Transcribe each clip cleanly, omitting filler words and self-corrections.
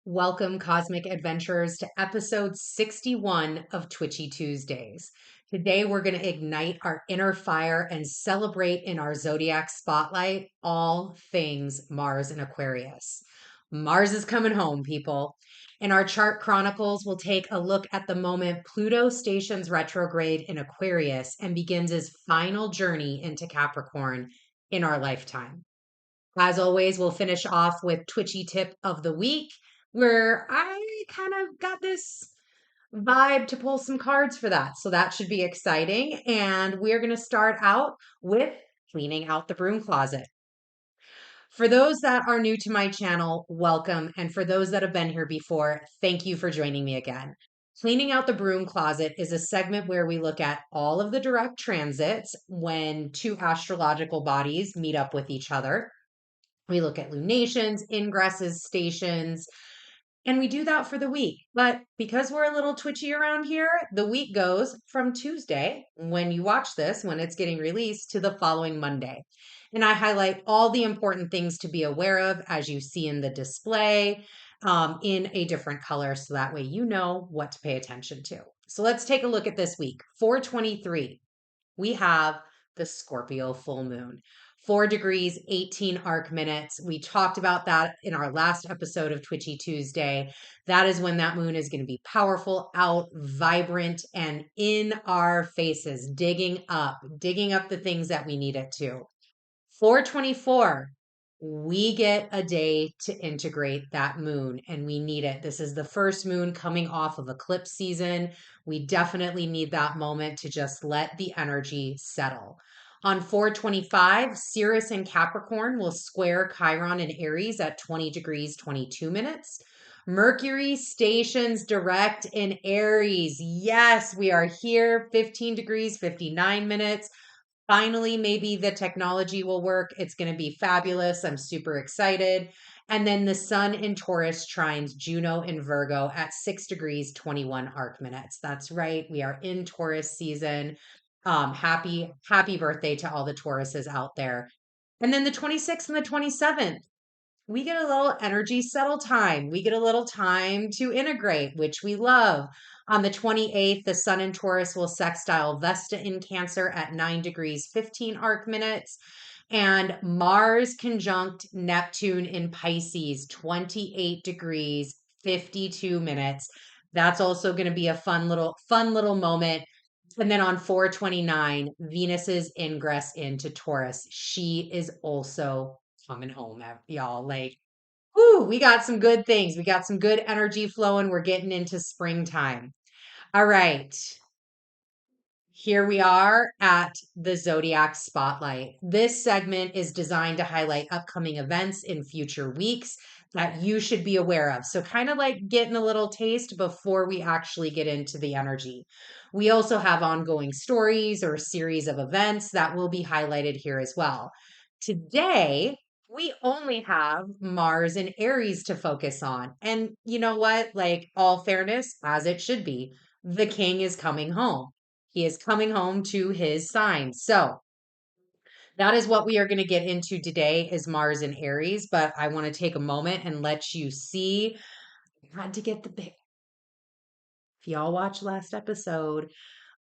Welcome, Cosmic Adventurers, to episode 61 of Twitchy Tuesdays. Today, we're going to ignite our inner fire and celebrate in our Zodiac Spotlight all things Mars and Aquarius. Mars is coming home, people. In our chart Chronicles, we'll take a look at the moment Pluto stations retrograde in Aquarius and begins his final journey into Capricorn in our lifetime. As always, we'll finish off with Twitchy Tip of the Week, where I kind of got this vibe to pull some cards for that. So that should be exciting. And we're going to start out with cleaning out the broom closet. For those that are new to my channel, welcome. And for those that have been here before, thank you for joining me again. Cleaning out the broom closet is a segment where we look at all of the direct transits when two astrological bodies meet up with each other. We look at lunations, ingresses, stations, and we do that for the week. But because we're a little twitchy around here, the week goes from Tuesday, when you watch this, when it's getting released, to the following Monday. And I highlight all the important things to be aware of as you see in the display in a different color. So that way you know what to pay attention to. So let's take a look at this week. 423, we have the Scorpio full moon. 4 degrees, 18 arc minutes. We talked about that in our last episode of Twitchy Tuesday. That is when that moon is going to be powerful, out, vibrant, and in our faces, digging up the things that we need it to. 424, we get a day to integrate that moon and we need it. This is the first moon coming off of eclipse season. We definitely need that moment to just let the energy settle. On 425, Sirius and Capricorn will square Chiron and Aries at 20 degrees, 22 minutes. Mercury stations direct in Aries. Yes, we are here, 15 degrees, 59 minutes. Finally, maybe the technology will work. It's going to be fabulous. I'm super excited. And then the sun in Taurus trines Juno in Virgo at 6 degrees, 21 arc minutes. That's right. We are in Taurus season. Happy birthday to all the Tauruses out there. And then the 26th and the 27th, we get a little energy settle time. We get a little time to integrate, which we love. On the 28th, the sun in Taurus will sextile Vesta in Cancer at 9 degrees, 15 arc minutes. And Mars conjunct Neptune in Pisces, 28 degrees, 52 minutes. That's also going to be a fun little moment. And then on 429, Venus's ingress into Taurus. She is also coming home, y'all. Like, whoo, we got some good things. We got some good energy flowing. We're getting into springtime. All right. Here we are at the Zodiac Spotlight. This segment is designed to highlight upcoming events in future weeks that you should be aware of. So, kind of like getting a little taste before we actually get into the energy. We also have ongoing stories or series of events that will be highlighted here as well. Today, we only have Mars and Aries to focus on. And you know what? Like, all fairness, as it should be, the king is coming home. He is coming home to his sign. So that is what we are going to get into today is Mars and Aries. But I want to take a moment and let you see. I had to get the big. If y'all watched last episode,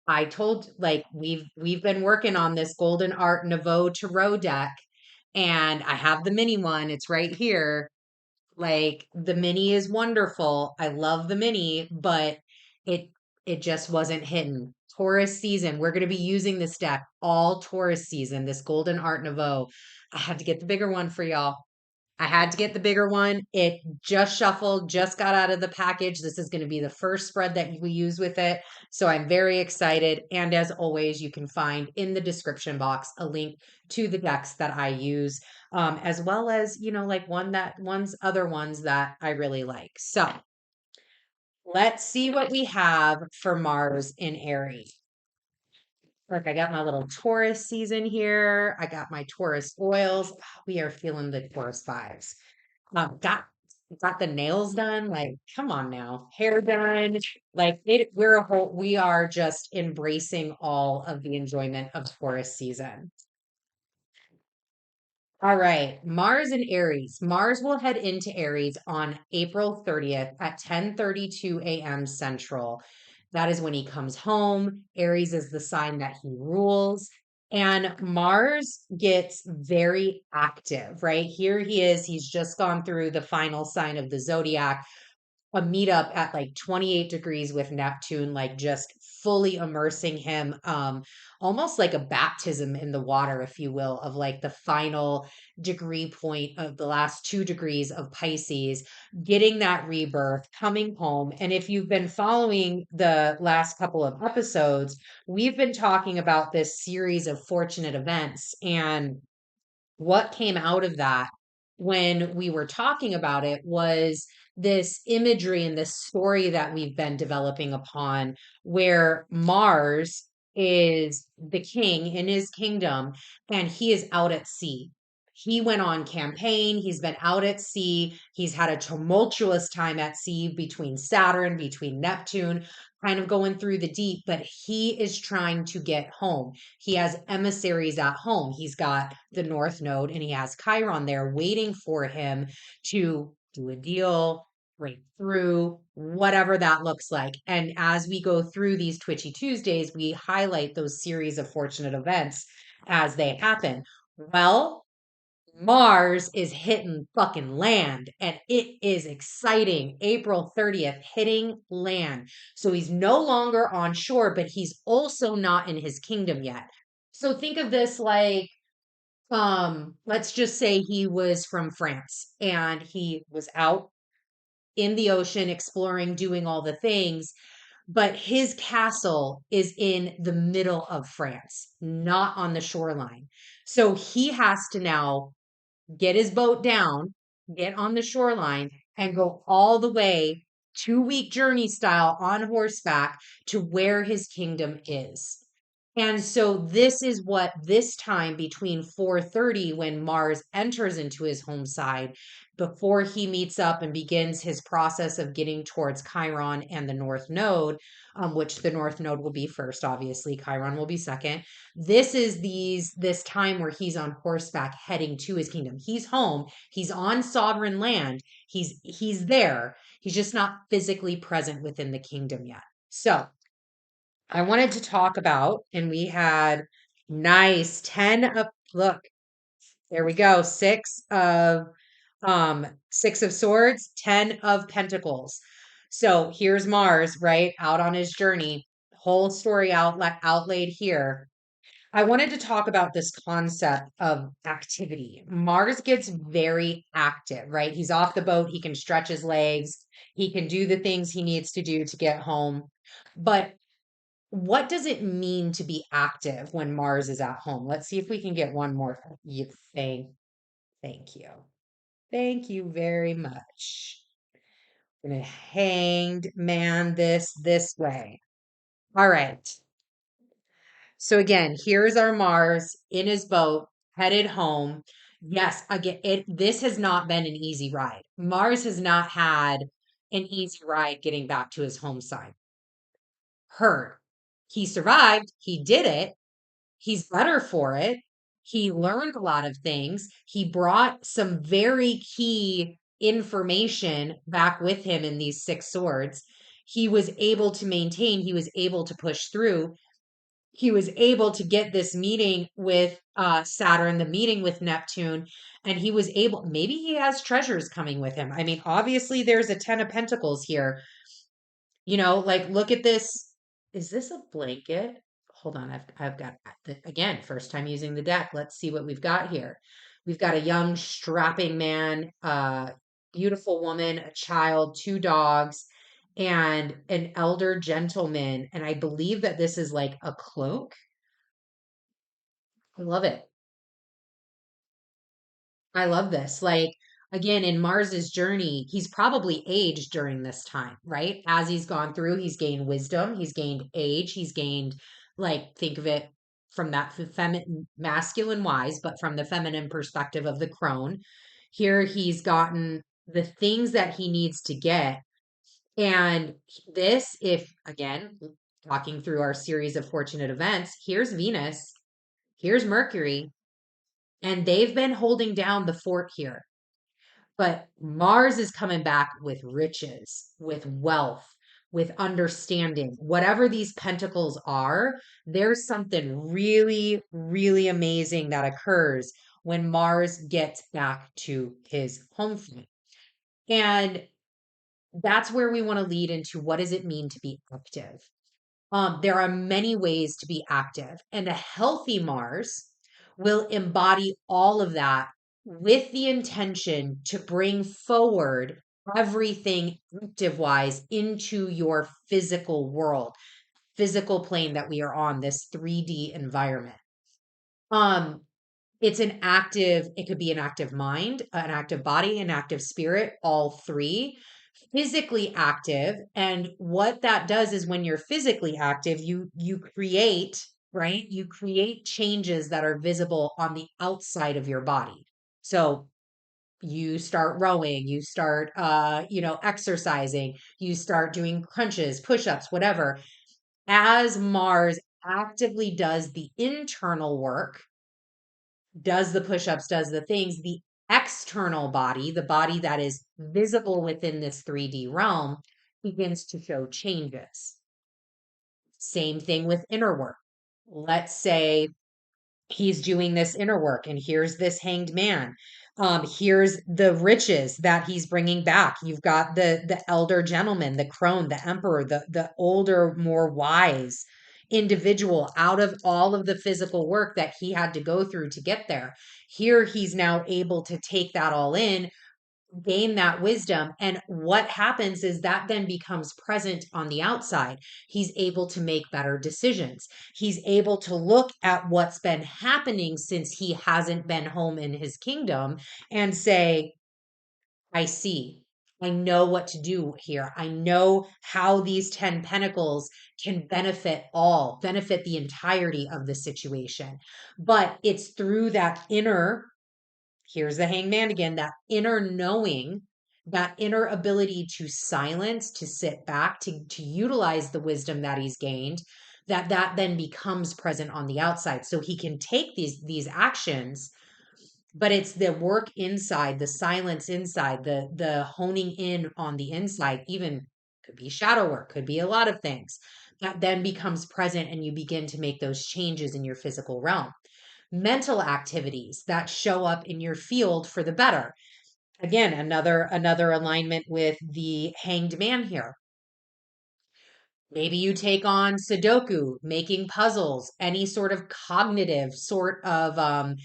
I told like we've been working on this Golden Art Nouveau Tarot deck, and I have the mini one. It's right here. Like the mini is wonderful. I love the mini, but it it just wasn't hidden. Taurus season. We're going to be using this deck all Taurus season, this Golden Art Nouveau. I had to get the bigger one for y'all. I had to get the bigger one. It just shuffled, just got out of the package. This is going to be the first spread that we use with it. So I'm very excited. And as always, you can find in the description box a link to the decks that I use, as well as, like other ones that I really like. So let's see what we have for Mars in Aries. Look, I got my little Taurus season here. I got my Taurus oils. We are feeling the Taurus vibes. Got the nails done. Like, come on now. Hair done. Like we are just embracing all of the enjoyment of Taurus season. All right, Mars and Aries. Mars will head into Aries on April 30th at 10:32 a.m. Central. That is when he comes home. Aries is the sign that he rules. And Mars gets very active, right? Here he is. He's just gone through the final sign of the zodiac, a meetup at like 28 degrees with Neptune, like just fully immersing him, almost like a baptism in the water, if you will, of like the final degree point of the last 2 degrees of Pisces, getting that rebirth, coming home. And if you've been following the last couple of episodes, we've been talking about this series of fortunate events. And what came out of that when we were talking about it was this imagery and this story that we've been developing upon, where Mars is the king in his kingdom and he is out at sea. He went on campaign, he's been out at sea, he's had a tumultuous time at sea between Saturn, between Neptune, kind of going through the deep, but he is trying to get home. He has emissaries at home. He's got the North Node and he has Chiron there waiting for him to do a deal, break through, whatever that looks like. And as we go through these Twitchy Tuesdays, we highlight those series of fortunate events as they happen. Well, Mars is hitting fucking land and it is exciting. April 30th, hitting land. So he's no longer on shore, but he's also not in his kingdom yet. So think of this like, let's just say he was from France and he was out in the ocean exploring, doing all the things, but his castle is in the middle of France, not on the shoreline. So he has to now get his boat down, get on the shoreline, and go all the way 2 week journey style on horseback to where his kingdom is. And so this is what this time between 4:30 when Mars enters into his home side before he meets up and begins his process of getting towards Chiron and the North Node, which the North Node will be first, obviously. Chiron will be second. This is this time where he's on horseback heading to his kingdom. He's home. He's on sovereign land. He's there. He's just not physically present within the kingdom yet. So I wanted to talk about, and we had nice 10 of, look, there we go. Six of swords, 10 of pentacles. So here's Mars, right? Out on his journey. Whole story outlaid here. I wanted to talk about this concept of activity. Mars gets very active, right? He's off the boat. He can stretch his legs. He can do the things he needs to do to get home. But what does it mean to be active when Mars is at home? Let's see if we can get one more. Thank you. Thank you very much. I'm gonna hanged man this way. All right. So again, here's our Mars in his boat, headed home. Yes, again, this has not been an easy ride. Mars has not had an easy ride getting back to his home side. Heard. He survived, he did it, he's better for it. He learned a lot of things. He brought some very key information back with him in these six swords. He was able to maintain, he was able to push through. He was able to get this meeting with Saturn, the meeting with Neptune, and he was able, maybe he has treasures coming with him. I mean, obviously, there's a 10 of Pentacles here. Like look at this. Is this a blanket? Hold on, I've got again, first time using the deck. Let's see what we've got here. We've got a young strapping man, beautiful woman, a child, two dogs, and an elder gentleman. And I believe that this is like a cloak. I love it. I love this. Like, again, in Mars's journey, he's probably aged during this time, right? As he's gone through, he's gained wisdom, he's gained age, he's gained, like, think of it from that feminine, masculine wise, but from the feminine perspective of the crone. Here, he's gotten the things that he needs to get. And this, if again, talking through our series of fortunate events, here's Venus, here's Mercury, And they've been holding down the fort here. But Mars is coming back with riches, with wealth, with understanding. Whatever these pentacles are, there's something really, really amazing that occurs when Mars gets back to his home planet. And that's where we want to lead into what does it mean to be active? There are many ways to be active, and a healthy Mars will embody all of that with the intention to bring forward everything active wise into your physical world, physical plane that we are on, this 3D environment. Um, it's an active, it could be an active mind, an active body, an active spirit, all three. Physically active, and what that does is when you're physically active, you create, right? You create changes that are visible on the outside of your body. So you start rowing, you start exercising, you start doing crunches, push-ups, whatever. As Mars actively does the internal work, does the push-ups, does the things, the external body, the body that is visible within this 3D realm, begins to show changes. Same thing with inner work. Let's say he's doing this inner work and here's this hanged man. Here's the riches that he's bringing back. You've got the elder gentleman, the crone, the emperor, the older, more wise individual out of all of the physical work that he had to go through to get there. Here he's now able to take that all in, gain that wisdom. And what happens is that then becomes present on the outside. He's able to make better decisions. He's able to look at what's been happening since he hasn't been home in his kingdom and say, I see. I know what to do here. I know how these 10 pentacles can benefit the entirety of the situation. But it's through that inner, here's the hangman again, that inner knowing, that inner ability to silence, to sit back, to utilize the wisdom that he's gained, that then becomes present on the outside. So he can take these actions, but it's the work inside, the silence inside, the honing in on the inside, even could be shadow work, could be a lot of things, that then becomes present and you begin to make those changes in your physical realm. Mental activities that show up in your field for the better. Again, another alignment with the hanged man here. Maybe you take on Sudoku, making puzzles, any sort of cognitive sort of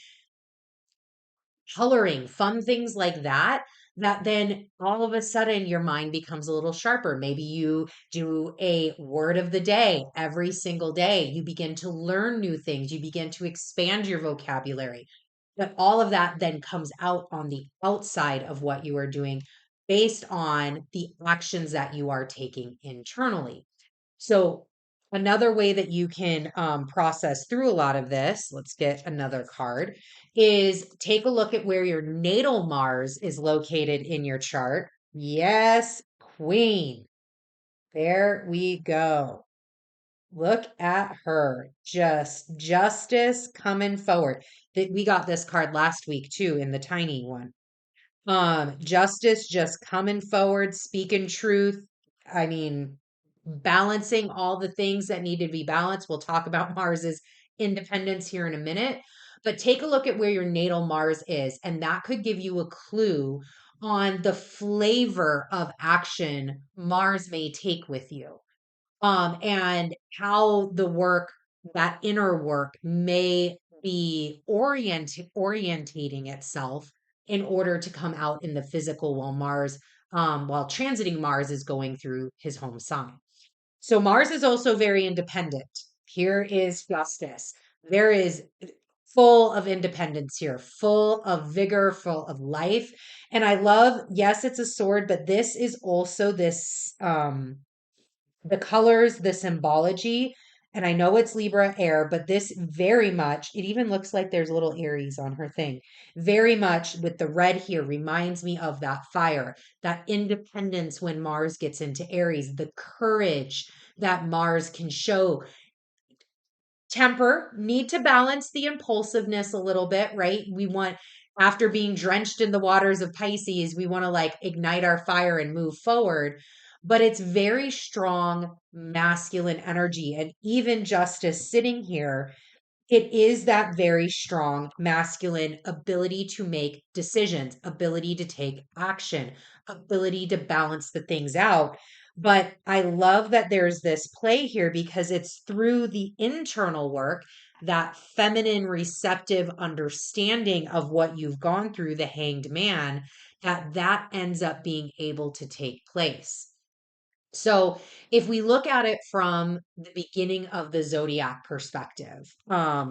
coloring, fun things like that, that then all of a sudden your mind becomes a little sharper. Maybe you do a word of the day every single day. You begin to learn new things. You begin to expand your vocabulary. But all of that then comes out on the outside of what you are doing based on the actions that you are taking internally. So another way that you can process through a lot of this, let's get another card, is take a look at where your natal Mars is located in your chart. Yes, Queen. There we go. Look at her. Just justice coming forward. That we got this card last week too in the tiny one. Justice just coming forward, speaking truth. I mean, balancing all the things that need to be balanced. We'll talk about Mars's independence here in a minute, but take a look at where your natal Mars is, and that could give you a clue on the flavor of action Mars may take with you. And how the work, that inner work, may be orientating itself in order to come out in the physical while while transiting Mars is going through his home sign. So Mars is also very independent. Here is justice. There is full of independence here, full of vigor, full of life. And I love, yes, it's a sword, but this is also this the colors, the symbology, and I know it's Libra air, but this very much, it even looks like there's little Aries on her thing. Very much with the red here reminds me of that fire, that independence when Mars gets into Aries, the courage that Mars can show temper, need to balance the impulsiveness a little bit, right? We want, after being drenched in the waters of Pisces, we want to like ignite our fire and move forward. But it's very strong masculine energy. And even Justice sitting here, it is that very strong masculine ability to make decisions, ability to take action, ability to balance the things out. But I love that there's this play here because it's through the internal work, that feminine receptive understanding of what you've gone through, the hanged man, that ends up being able to take place. So if we look at it from the beginning of the zodiac perspective, let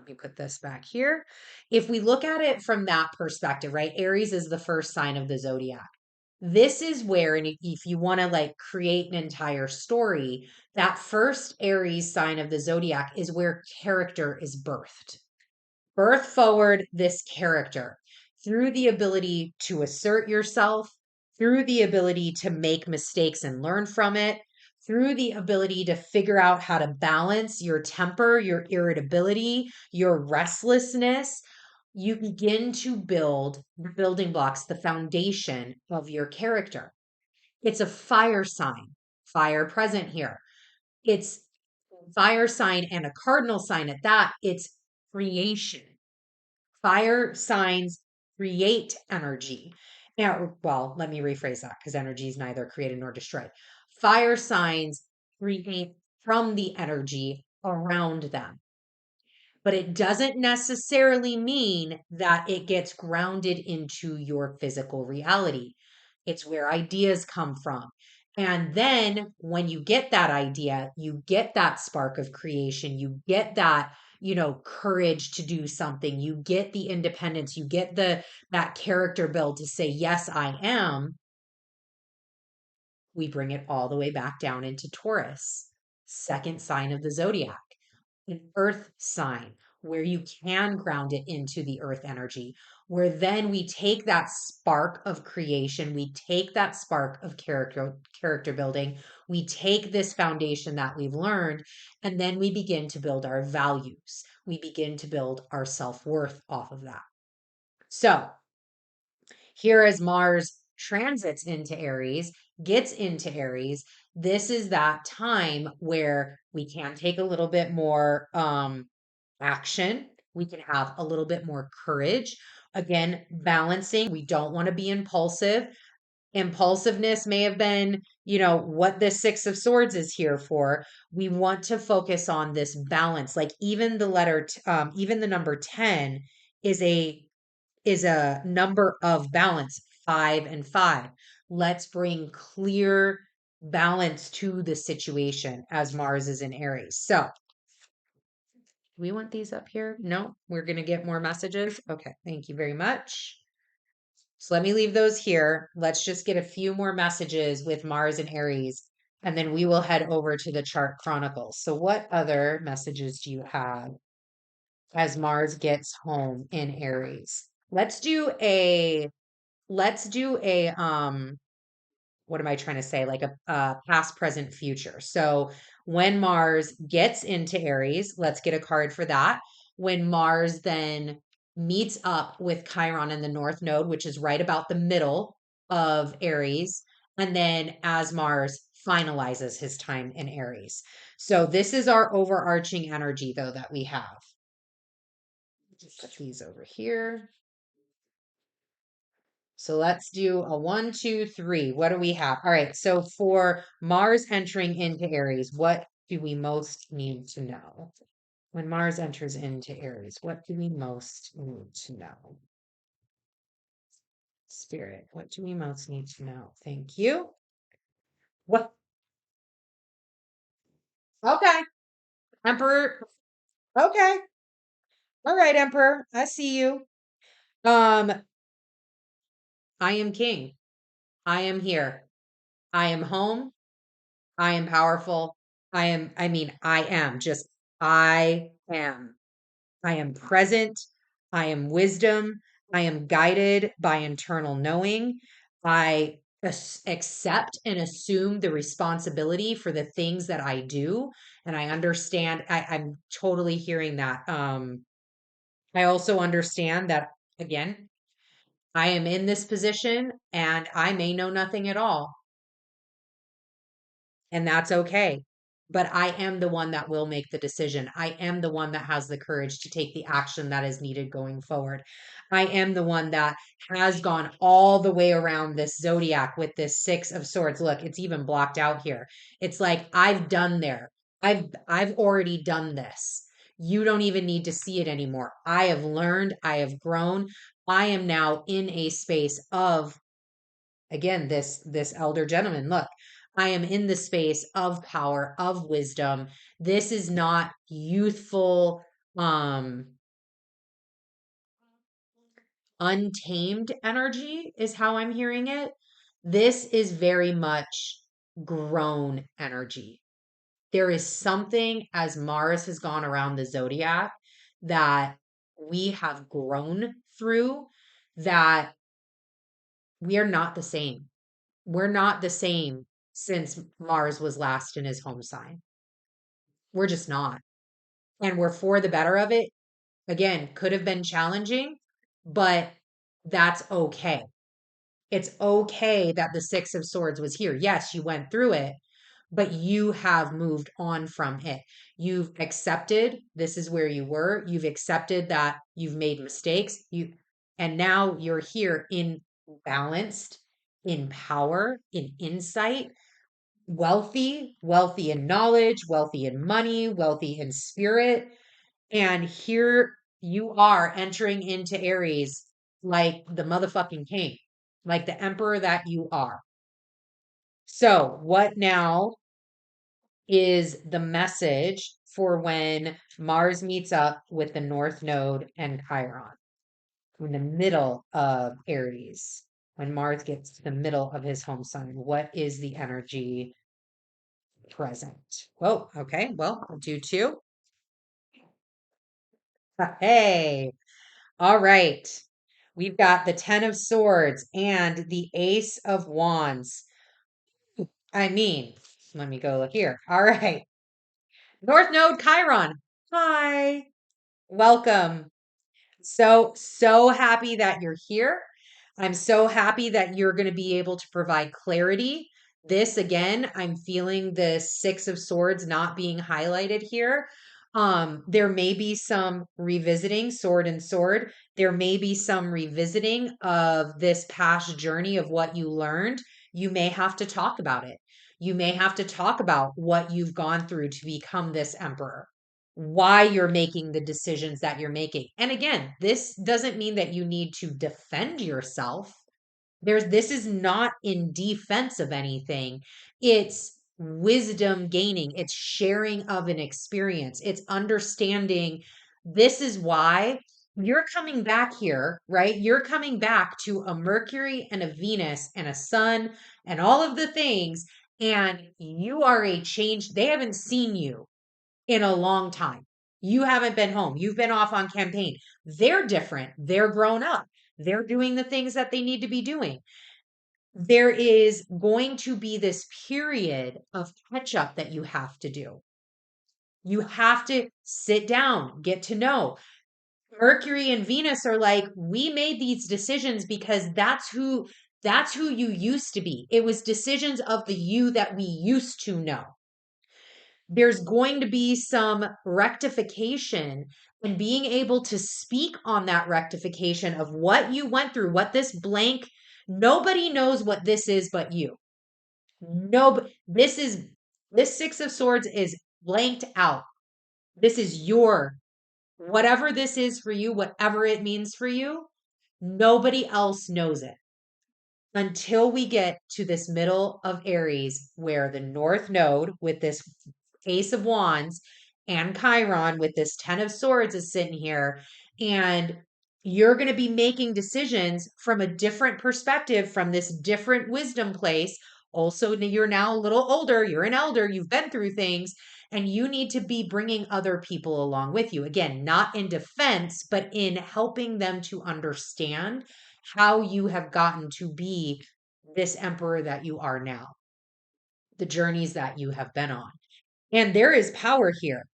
me put this back here. If we look at it from that perspective, right? Aries is the first sign of the zodiac. This is where, and if you want to like create an entire story, that first Aries sign of the zodiac is where character is birthed. Birth forward this character through the ability to assert yourself, through the ability to make mistakes and learn from it, through the ability to figure out how to balance your temper, your irritability, your restlessness. You begin to build the building blocks, the foundation of your character. It's a fire sign, fire present here. It's fire sign and a cardinal sign at that. It's creation. Fire signs create energy. Now, well, let me rephrase that because energy is neither created nor destroyed. Fire signs create from the energy around them, but it doesn't necessarily mean that it gets grounded into your physical reality. It's where ideas come from. And then when you get that idea, you get that spark of creation, you get that, courage to do something, you get the independence, you get that character build to say, yes, I am. We bring it all the way back down into Taurus, second sign of the zodiac, an earth sign where you can ground it into the earth energy, where then we take that spark of creation, we take that spark of character building, we take this foundation that we've learned, and then we begin to build our values. We begin to build our self-worth off of that. So here as Mars transits into Aries, gets into Aries, this is that time where we can take a little bit more action. We can have a little bit more courage. Again, balancing. We don't want to be impulsive. Impulsiveness may have been, what the Six of Swords is here for. We want to focus on this balance. Like even even the number 10 is a number of balance, 5 and 5. Let's bring clear balance to the situation as Mars is in Aries. So we want these up here? No, we're going to get more messages. Okay, thank you very much. So let me leave those here. Let's just get a few more messages with Mars and Aries, and then we will head over to the chart Chronicles. So what other messages do you have as Mars gets home in Aries? Let's do a what am I trying to say? Like a past, present, future. So when Mars gets into Aries, let's get a card for that. When Mars then meets up with Chiron in the North Node, which is right about the middle of Aries, and then as Mars finalizes his time in Aries. So this is our overarching energy, though, that we have. Just put these over here. So let's do a 1, 2, 3. What do we have? All right. So for Mars entering into Aries, what do we most need to know? When Mars enters into Aries, what do we most need to know? Spirit, what do we most need to know? Thank you. What? Okay. Emperor. Okay. All right, Emperor. I see you. Um, I am king. I am here. I am home. I am powerful. I am just, I am. I am present. I am wisdom. I am guided by internal knowing. I accept and assume the responsibility for the things that I do. And I understand, I'm totally hearing that. I also understand that, again, I am in this position and I may know nothing at all, and that's okay. But I am the one that will make the decision. I am the one that has the courage to take the action that is needed going forward. I am the one that has gone all the way around this zodiac with this 6 of Swords. Look, it's even blocked out here. It's like I've done there. I've already done this. You don't even need to see it anymore. I have learned, I have grown. I am now in a space of, again, this elder gentleman, look, I am in the space of power, of wisdom. This is not youthful, um untamed energy is how I'm hearing it. This is very much grown energy. There is something, as Mars has gone around the zodiac, that we have grown through, that we are not the same. We're not the same since Mars was last in his home sign. We're just not. And we're for the better of it. Again, could have been challenging, but that's okay. It's okay that the 6 of Swords was here. Yes, you went through it, but you have moved on from it. You've accepted this is where you were. You've accepted that you've made mistakes. And now you're here in balanced, in power, in insight, wealthy in knowledge, wealthy in money, wealthy in spirit. And here you are entering into Aries like the motherfucking king, like the emperor that you are. So, what now is the message for when Mars meets up with the North Node and Chiron in the middle of Aries? When Mars gets to the middle of his home sign, what is the energy present? Oh, okay. Well, I'll do two. Hey, all right. We've got the 10 of Swords and the Ace of Wands. I mean, let me go look here. All right. North Node Chiron. Hi. Welcome. So happy that you're here. I'm so happy that you're going to be able to provide clarity. This again, I'm feeling the 6 of Swords not being highlighted here. There may be some revisiting sword and sword. There may be some revisiting of this past journey of what you learned. You may have to talk about it. You may have to talk about what you've gone through to become this emperor, why you're making the decisions that you're making. And again, this doesn't mean that you need to defend yourself. This is not in defense of anything. It's wisdom gaining. It's sharing of an experience. It's understanding this is why you're coming back here, right? You're coming back to a Mercury and a Venus and a Sun and all of the things. And you are a change. They haven't seen you in a long time. You haven't been home. You've been off on campaign. They're different. They're grown up. They're doing the things that they need to be doing. There is going to be this period of catch up that you have to do. You have to sit down, get to know. Mercury and Venus are like, we made these decisions because that's who you used to be. It was decisions of the you that we used to know. There's going to be some rectification, and being able to speak on that rectification of what you went through, what this blank, nobody knows what this is but you. No, this 6 of Swords is blanked out. This is whatever this is for you, whatever it means for you, nobody else knows it until we get to this middle of Aries, where the North Node with this Ace of Wands and Chiron with this 10 of Swords is sitting here. And you're going to be making decisions from a different perspective, from this different wisdom place. Also, you're now a little older, you're an elder, you've been through things, and you need to be bringing other people along with you. Again, not in defense, but in helping them to understand how you have gotten to be this emperor that you are now, the journeys that you have been on. And there is power here.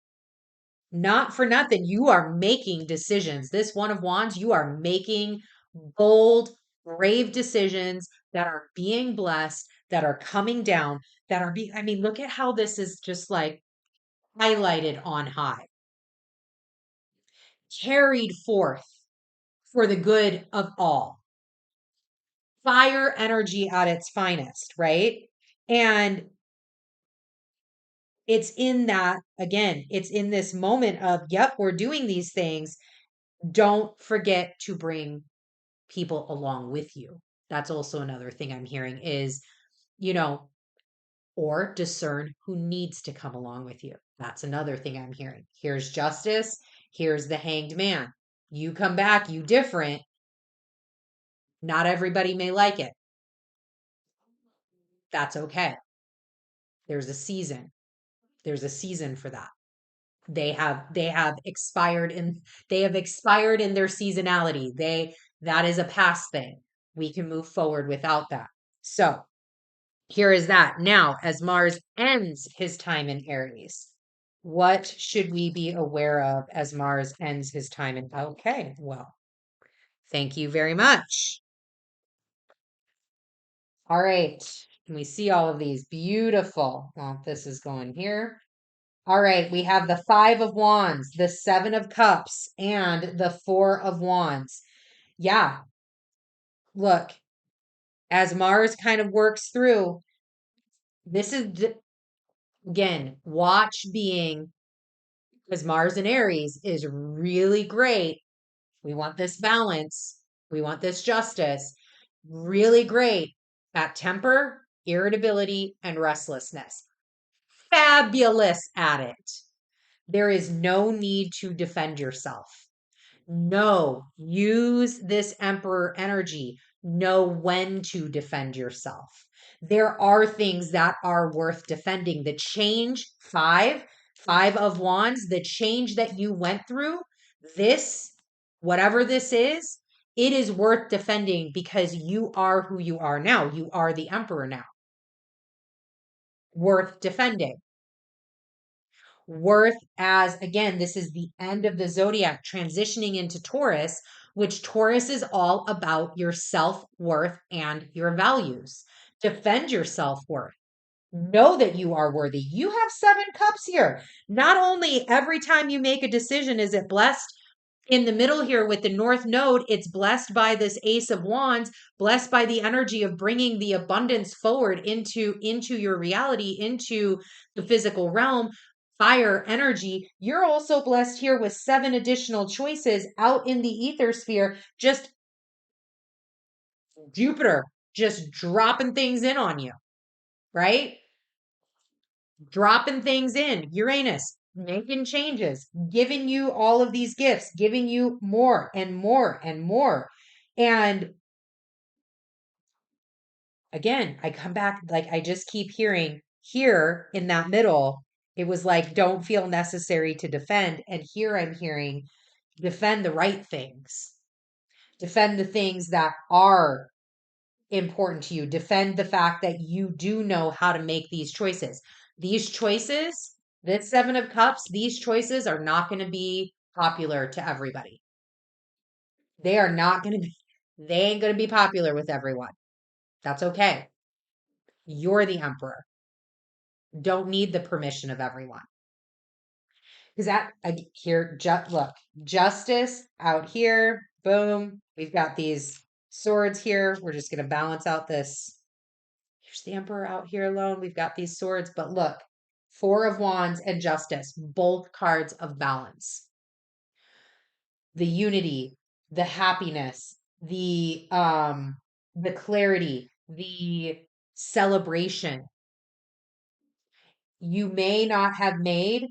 Not for nothing, you are making decisions. This One of Wands, you are making bold, brave decisions that are being blessed, that are coming down, that are being, I mean, look at how this is just like highlighted on high, carried forth for the good of all. Fire energy at its finest, right? And it's in that, again, it's in this moment of, yep, we're doing these things. Don't forget to bring people along with you. That's also another thing I'm hearing is, you know, or discern who needs to come along with you. That's another thing I'm hearing. Here's justice. Here's the hanged man. You come back, you different. Not everybody may like it. That's okay. There's a season. There's a season for that. They have expired in their seasonality. That is a past thing. We can move forward without that. So here is that. Now, as Mars ends his time in Aries, what should we be aware of as Mars ends his time in? Okay, well, thank you very much. All right. Can we see all of these? Beautiful. Well, this is going here. All right, we have the Five of Wands, the Seven of Cups, and the Four of Wands. Yeah, look, as Mars kind of works through, this is, again, watch being, because Mars in Aries is really great. We want this balance, we want this justice, really great at temper, irritability, and restlessness. Fabulous at it. There is no need to defend yourself. No, use this emperor energy. Know when to defend yourself. There are things that are worth defending. The change, five of wands, the change that you went through, this, whatever this is, it is worth defending because you are who you are now. You are the emperor now. Worth defending. Worth as, again, this is the end of the zodiac transitioning into Taurus, which Taurus is all about your self-worth and your values. Defend your self-worth. Know that you are worthy. You have 7 cups here. Not only every time you make a decision is it blessed, in the middle here with the North Node, it's blessed by this Ace of Wands, blessed by the energy of bringing the abundance forward into your reality, into the physical realm, fire energy. You're also blessed here with 7 additional choices out in the ether sphere, just Jupiter just dropping things in on you, right? Dropping things in, Uranus making changes, giving you all of these gifts, giving you more and more and more. And again, I come back, like I just keep hearing here in that middle, it was like, don't feel necessary to defend. And here I'm hearing defend the right things, defend the things that are important to you. Defend the fact that you do know how to make these choices. These choices, this 7 of Cups, these choices are not going to be popular to everybody. They are not going to be, they ain't going to be popular with everyone. That's okay. You're the emperor. Don't need the permission of everyone. Because that here, look, justice out here, boom. We've got these swords here. We're just going to balance out this. Here's the emperor out here alone. We've got these swords, but look, 4 of Wands and justice, both cards of balance. The unity, the happiness, the clarity, the celebration. You may not have made,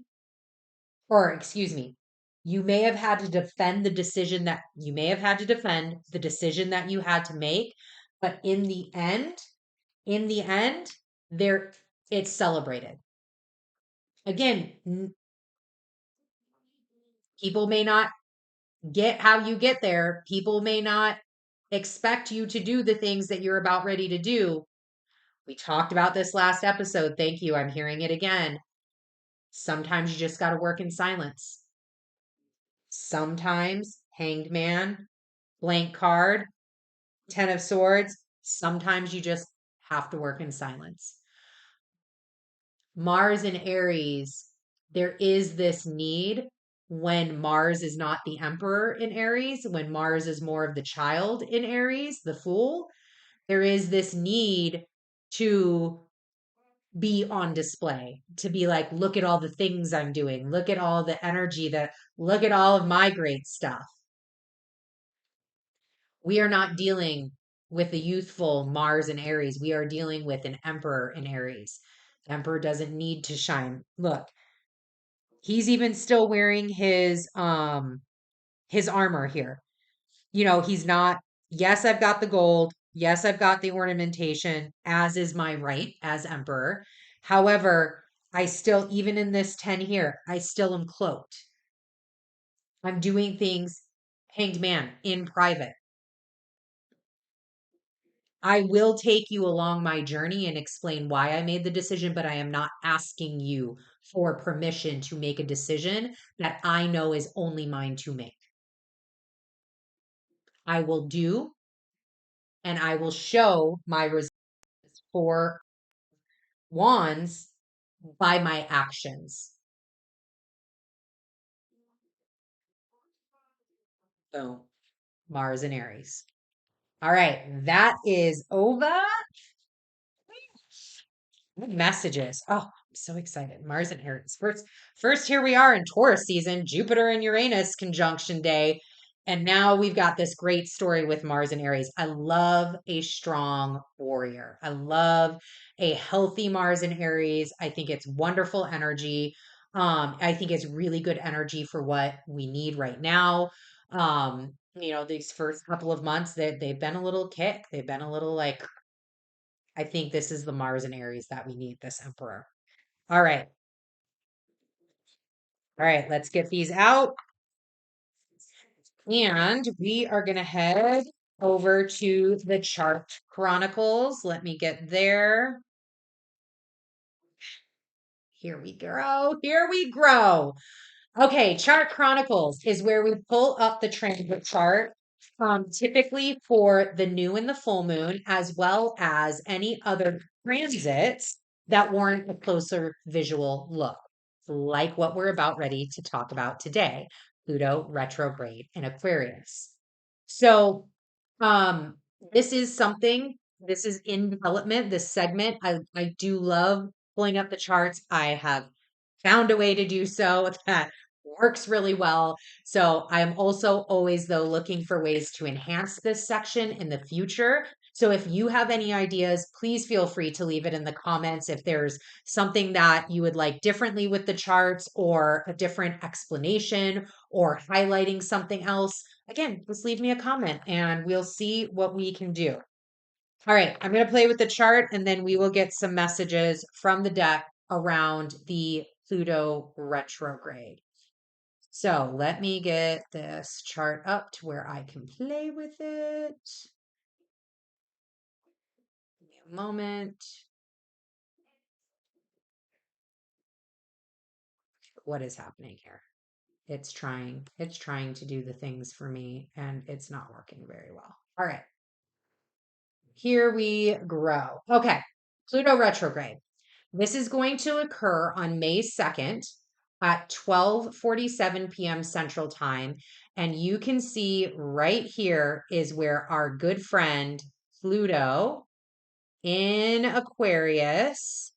or excuse me, you may have had to defend the decision that you may have had to defend the decision that you had to make, but in the end, there it's celebrated. Again, people may not get how you get there. People may not expect you to do the things that you're about ready to do. We talked about this last episode. Thank you. I'm hearing it again. Sometimes you just got to work in silence. Sometimes Hanged Man, blank card, 10 of Swords. Sometimes you just have to work in silence. Mars and Aries, there is this need when Mars is not the emperor in Aries, when Mars is more of the child in Aries, the fool, there is this need to be on display, to be like, look at all the things I'm doing, look at all the energy look at all of my great stuff. We are not dealing with the youthful Mars and Aries. We are dealing with an emperor in Aries. The emperor doesn't need to shine. Look, he's even still wearing his armor here. He's not, yes, I've got the gold. Yes, I've got the ornamentation, as is my right as emperor. However, I still, even in this 10 here, I still am cloaked. I'm doing things, Hanged Man, in private. I will take you along my journey and explain why I made the decision, but I am not asking you for permission to make a decision that I know is only mine to make. I will do and I will show my results for wands by my actions. Boom. Mars and Aries. All right, that is over. Messages. Oh, I'm so excited. Mars and Aries. First, here we are in Taurus season, Jupiter and Uranus conjunction day. And now we've got this great story with Mars and Aries. I love a strong warrior. I love a healthy Mars and Aries. I think it's wonderful energy. I think it's really good energy for what we need right now. These first couple of months they've been a little kick. They've been a little like, I think this is the Mars and Aries that we need, this Emperor. All right. All right, let's get these out. And we are going to head over to the chart Chronicles. Let me get there. Here we go. Here we grow. Okay, Chart Chronicles is where we pull up the transit chart, typically for the new and the full moon, as well as any other transits that warrant a closer visual look, like what we're about ready to talk about today, Pluto retrograde in Aquarius. So, um, this is something, this is in development, this segment. I do love pulling up the charts. I have found a way to do so that works really well. So I'm also always, though, looking for ways to enhance this section in the future. So if you have any ideas, please feel free to leave it in the comments. If there's something that you would like differently with the charts or a different explanation or highlighting something else, again, just leave me a comment and we'll see what we can do. All right, I'm going to play with the chart and then we will get some messages from the deck around the Pluto retrograde. So let me get this chart up to where I can play with it. Give me a moment. What is happening here? It's trying to do the things for me and it's not working very well. All right. Here we grow. Okay. Pluto retrograde. This is going to occur on May 2nd at 12:47 p.m. Central Time. And you can see right here is where our good friend Pluto in Aquarius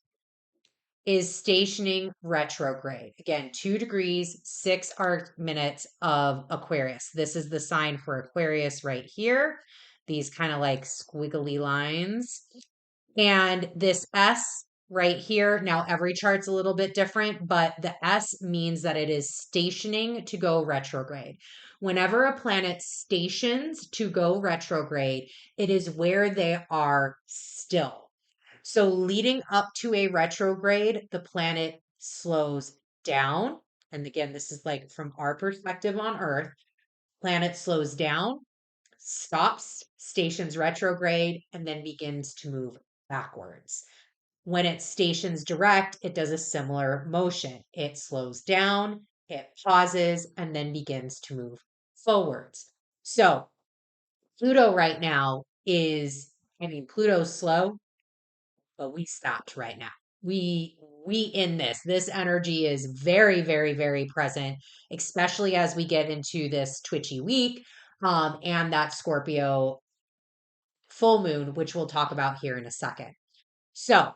is stationing retrograde. Again, 2 degrees, 6 arc minutes of Aquarius. This is the sign for Aquarius right here. These kind of like squiggly lines. And this S right here, now every chart's a little bit different, but the S means that it is stationing to go retrograde. Whenever a planet stations to go retrograde, it is where they are still. So leading up to a retrograde, the planet slows down. And again, this is like from our perspective on Earth, planet slows down, stops, stations retrograde, and then begins to move backwards. When it stations direct, it does a similar motion. It slows down, it pauses, and then begins to move forwards. So Pluto right now is, Pluto's slow, but we stopped right now. We in this energy is very, very, very present, especially as we get into this twitchy week, and that Scorpio full moon, which we'll talk about here in a second. So, a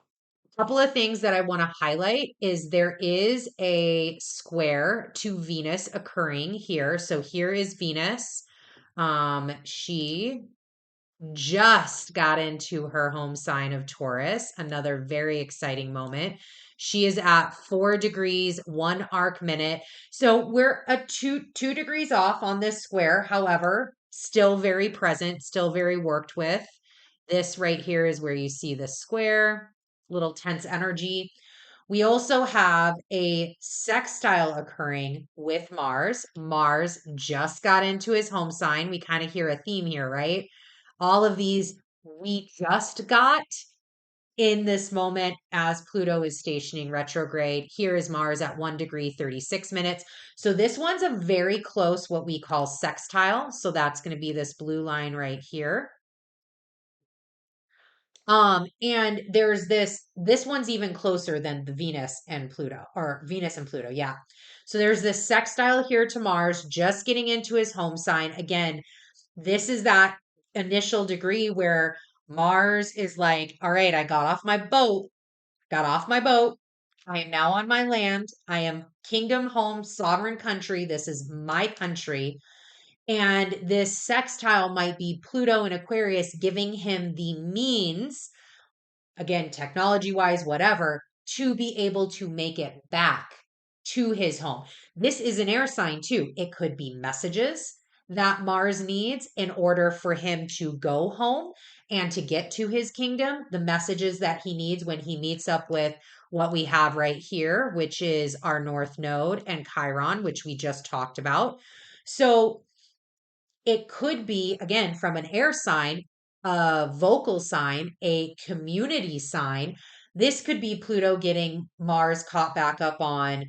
couple of things that I want to highlight is there is a square to Venus occurring here. So here is Venus. She just got into her home sign of Taurus, another very exciting moment. She is at 4 degrees, 1 arc minute. So we're a two degrees off on this square. However, still very present, still very worked with. This right here is where you see the square, little tense energy. We also have a sextile occurring with Mars. Mars just got into his home sign. We kind of hear a theme here, right? All of these we just got in this moment as Pluto is stationing retrograde. Here is Mars at 1 degree, 36 minutes. So this one's a very close, what we call sextile. So that's going to be this blue line right here. And there's this one's even closer than the Venus and Pluto, or Venus and Pluto. Yeah. So there's this sextile here to Mars, just getting into his home sign. Again, this is that initial degree where Mars is like, all right, I got off my boat. I am now on my land. I am kingdom, home, sovereign country. This is my country. And this sextile might be Pluto and Aquarius giving him the means, again, technology wise, whatever, to be able to make it back to his home. This is an air sign too. It could be messages that Mars needs in order for him to go home and to get to his kingdom, the messages that he needs when he meets up with what we have right here, which is our North Node and Chiron, which we just talked about. So it could be, again, from an air sign, a vocal sign, a community sign. This could be Pluto getting Mars caught back up on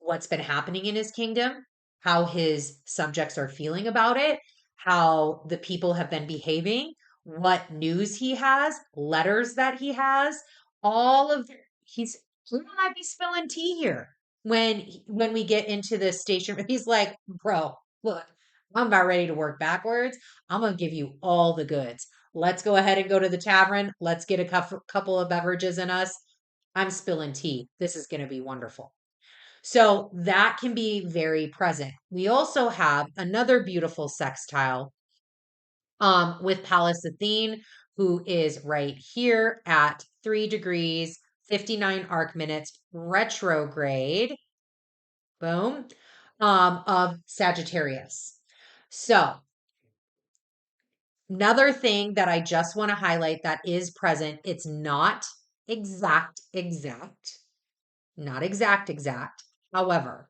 what's been happening in his kingdom, how his subjects are feeling about it, how the people have been behaving, what news he has, letters that he has, all of he's Pluto might be spilling tea here when we get into this station. He's like, bro, look, I'm about ready to work backwards. I'm going to give you all the goods. Let's go ahead and go to the tavern. Let's get a couple of beverages in us. I'm spilling tea. This is going to be wonderful. So that can be very present. We also have another beautiful sextile with Pallas Athene, who is right here at 3 degrees, 59 arc minutes, retrograde, boom, of Sagittarius. So another thing that I just want to highlight that is present, it's not not exact. However,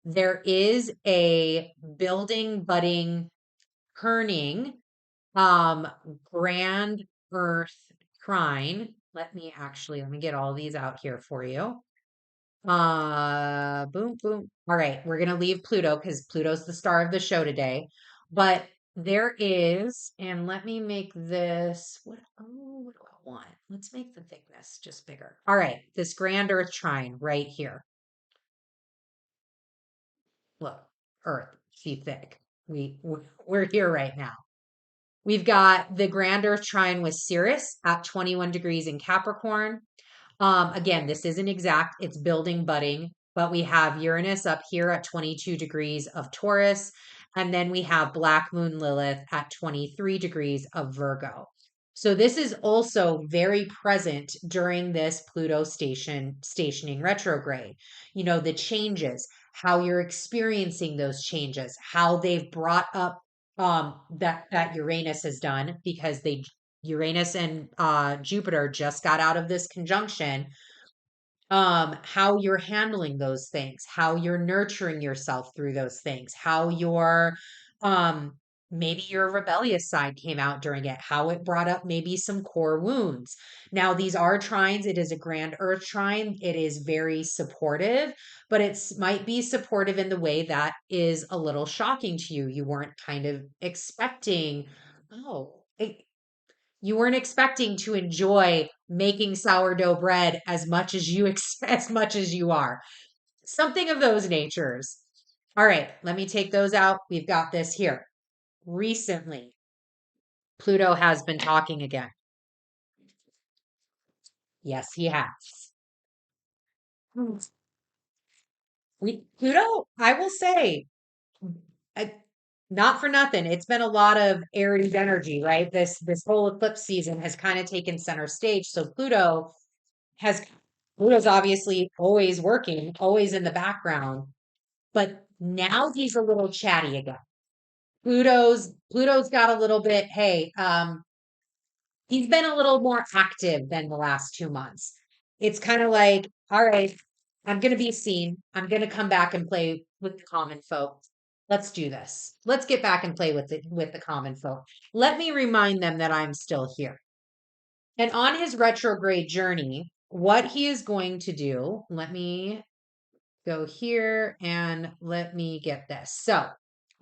there is a building, budding, turning, um, grand earth trine. Let me get all these out here for you. Boom, boom. All right, we're gonna leave Pluto because Pluto's the star of the show today. But there is, and let me make this, what do I want? Let's make the thickness just bigger. All right, this grand Earth trine right here. Look, Earth, she thick. We're here right now. We've got the grand Earth trine with Sirius at 21 degrees in Capricorn. Again, this isn't exact, it's building, budding, but we have Uranus up here at 22 degrees of Taurus, and then we have Black Moon Lilith at 23 degrees of Virgo. So this is also very present during this Pluto stationing retrograde. You know, the changes, how you're experiencing those changes, how they've brought up that Uranus has done because they Uranus and Jupiter just got out of this conjunction. How you're handling those things, how you're nurturing yourself through those things, how you're maybe your rebellious side came out during it, how it brought up maybe some core wounds. Now, these are trines. It is a grand earth trine. It is very supportive, but it's might be supportive in the way that is a little shocking to you. You weren't kind of expecting, oh, you weren't expecting to enjoy making sourdough bread as much as as much as you are. Something of those natures. All right, let me take those out. We've got this here. Recently, Pluto has been talking again. Yes, he has. Hmm. Pluto, I will say, I, not for nothing. It's been a lot of Aries energy, right? This whole eclipse season has kind of taken center stage. So has Pluto's obviously always working, always in the background, but now he's a little chatty again. Pluto's got a little bit, hey, he's been a little more active than the last 2 months. It's kind of like, all right, I'm going to be seen. I'm going to come back and play with the common folk. Let's do this. Let's get back and play with the common folk. Let me remind them that I'm still here. And on his retrograde journey, what he is going to do, let me go here and let me get this. So,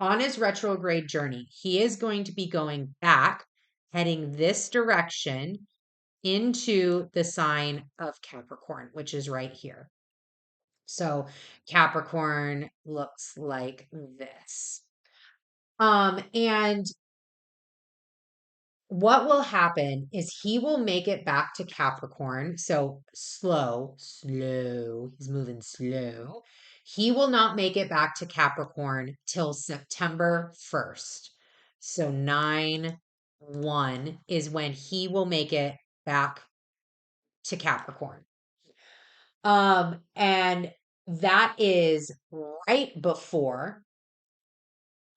on his retrograde journey, he is going to be going back, heading this direction into the sign of Capricorn, which is right here. So, Capricorn looks like this. And what will happen is he will make it back to Capricorn. So slow. He's moving slow. He will not make it back to Capricorn till September 1st. So 9/1 is when he will make it back to Capricorn. And that is right before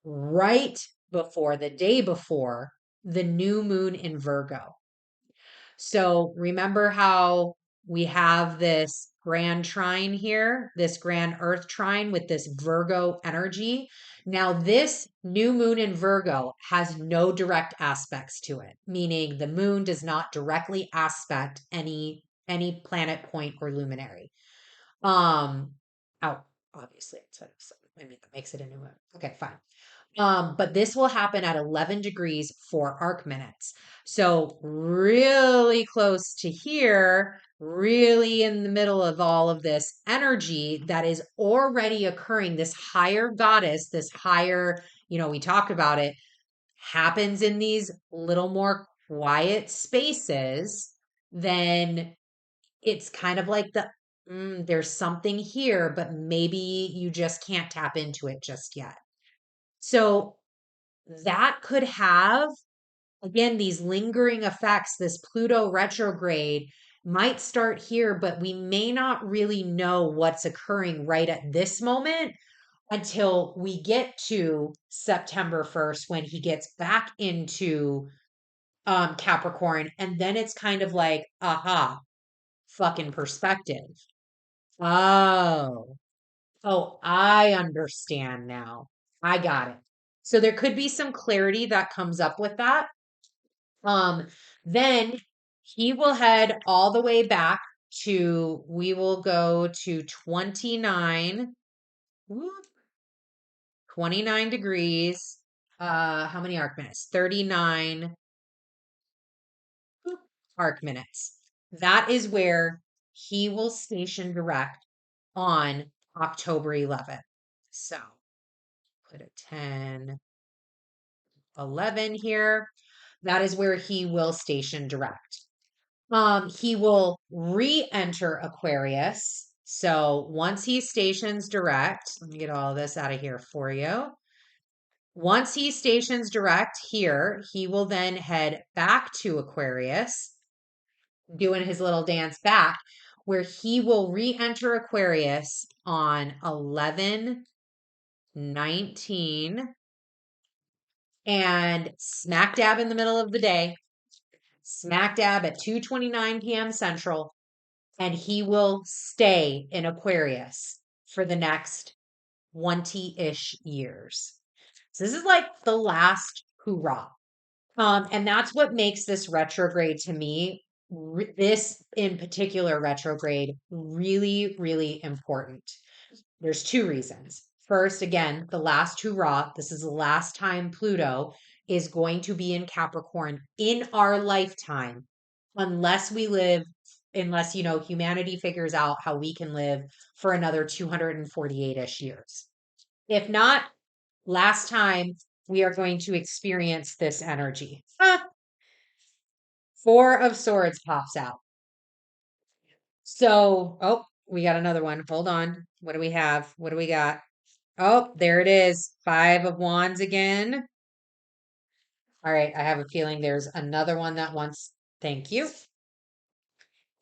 the day before the new moon in Virgo. So remember how we have this grand trine here, this grand earth trine with this Virgo energy. Now, this new moon in Virgo has no direct aspects to it, meaning the moon does not directly aspect any planet, point, or luminary. Out obviously instead of I mean that makes it a new moon. Okay, fine. But this will happen at 11 degrees 4 arc minutes. So really close to here, really in the middle of all of this energy that is already occurring. This higher goddess, this higher, we talked about it, happens in these little more quiet spaces. Then it's kind of like there's something here, but maybe you just can't tap into it just yet. So that could have, again, these lingering effects. This Pluto retrograde might start here, but we may not really know what's occurring right at this moment until we get to September 1st when he gets back into Capricorn. And then it's kind of like, aha, fucking perspective. Oh, oh, I understand now. I got it. So there could be some clarity that comes up with that. Um, then he will head all the way back we will go to 29 degrees. How many arc minutes? 39 arc minutes. That is where he will station direct on October 11th. So put a 10, 11 here. That is where he will station direct. He will re-enter Aquarius. So once he stations direct, let me get all this out of here for you. Once he stations direct here, he will then head back to Aquarius, doing his little dance back, where he will re-enter Aquarius on 11/19 and smack dab in the middle of the day, smack dab at 2:29 p.m. Central, and he will stay in Aquarius for the next 20-ish years. So this is like the last hoorah. And that's what makes this retrograde to me, this in particular retrograde, really, really important. There's two reasons. First, again, the last hoorah. This is the last time Pluto is going to be in Capricorn in our lifetime, unless we live, unless, humanity figures out how we can live for another 248-ish years. If not, last time we are going to experience this energy. Four of Swords pops out. So, oh, we got another one. Hold on. What do we have? What do we got? Oh, there it is. Five of Wands again. All right. I have a feeling there's another one that wants, thank you.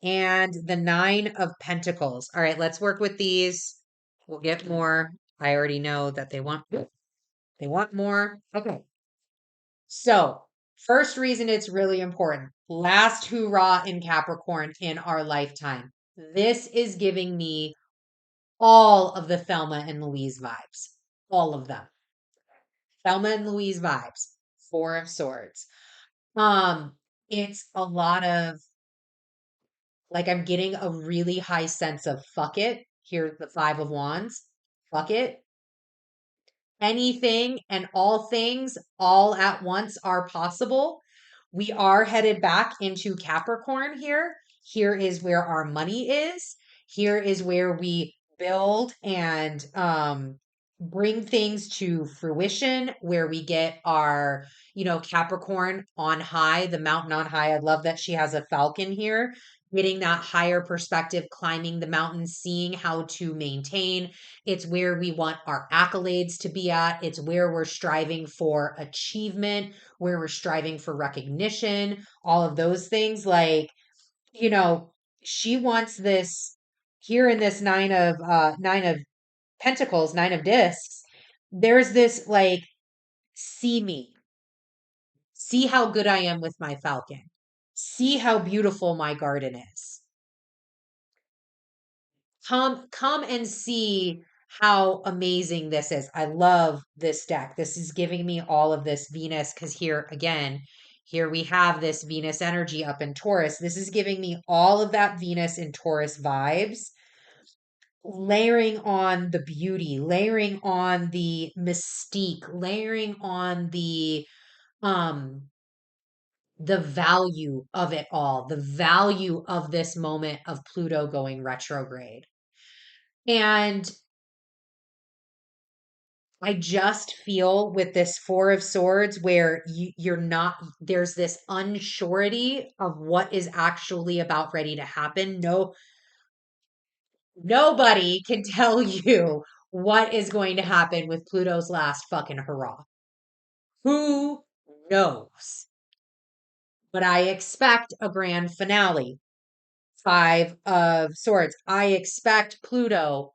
And the Nine of Pentacles. All right. Let's work with these. We'll get more. I already know that they want more. Okay. So, first reason it's really important. Last hoorah in Capricorn in our lifetime. This is giving me all of the Thelma and Louise vibes. All of them. Thelma and Louise vibes. Four of Swords. It's a lot of, like, I'm getting a really high sense of fuck it. Here's the Five of Wands. Fuck it. Anything and all things all at once are possible. We are headed back into Capricorn here. Here is where our money is. Here is where we build and bring things to fruition, where we get our, Capricorn on high, the mountain on high. I love that she has a falcon here, getting that higher perspective, climbing the mountain, seeing how to maintain. It's where we want our accolades to be at. It's where we're striving for achievement, where we're striving for recognition, all of those things. Like, you know, she wants this here in this nine of pentacles, nine of discs. There's this like, see me, see how good I am with my falcon, see how beautiful my garden is. Come and see how amazing this is. I love this deck. This is giving me all of this Venus, because here again, here we have this Venus energy up in Taurus. This is giving me all of that Venus in Taurus vibes, layering on the beauty, layering on the mystique, layering on the value of it all, the value of this moment of Pluto going retrograde. And I just feel with this Four of Swords where you're not, there's this unsurety of what is actually about ready to happen. No, nobody can tell you what is going to happen with Pluto's last fucking hurrah. Who knows? But I expect a grand finale. Five of Swords. I expect Pluto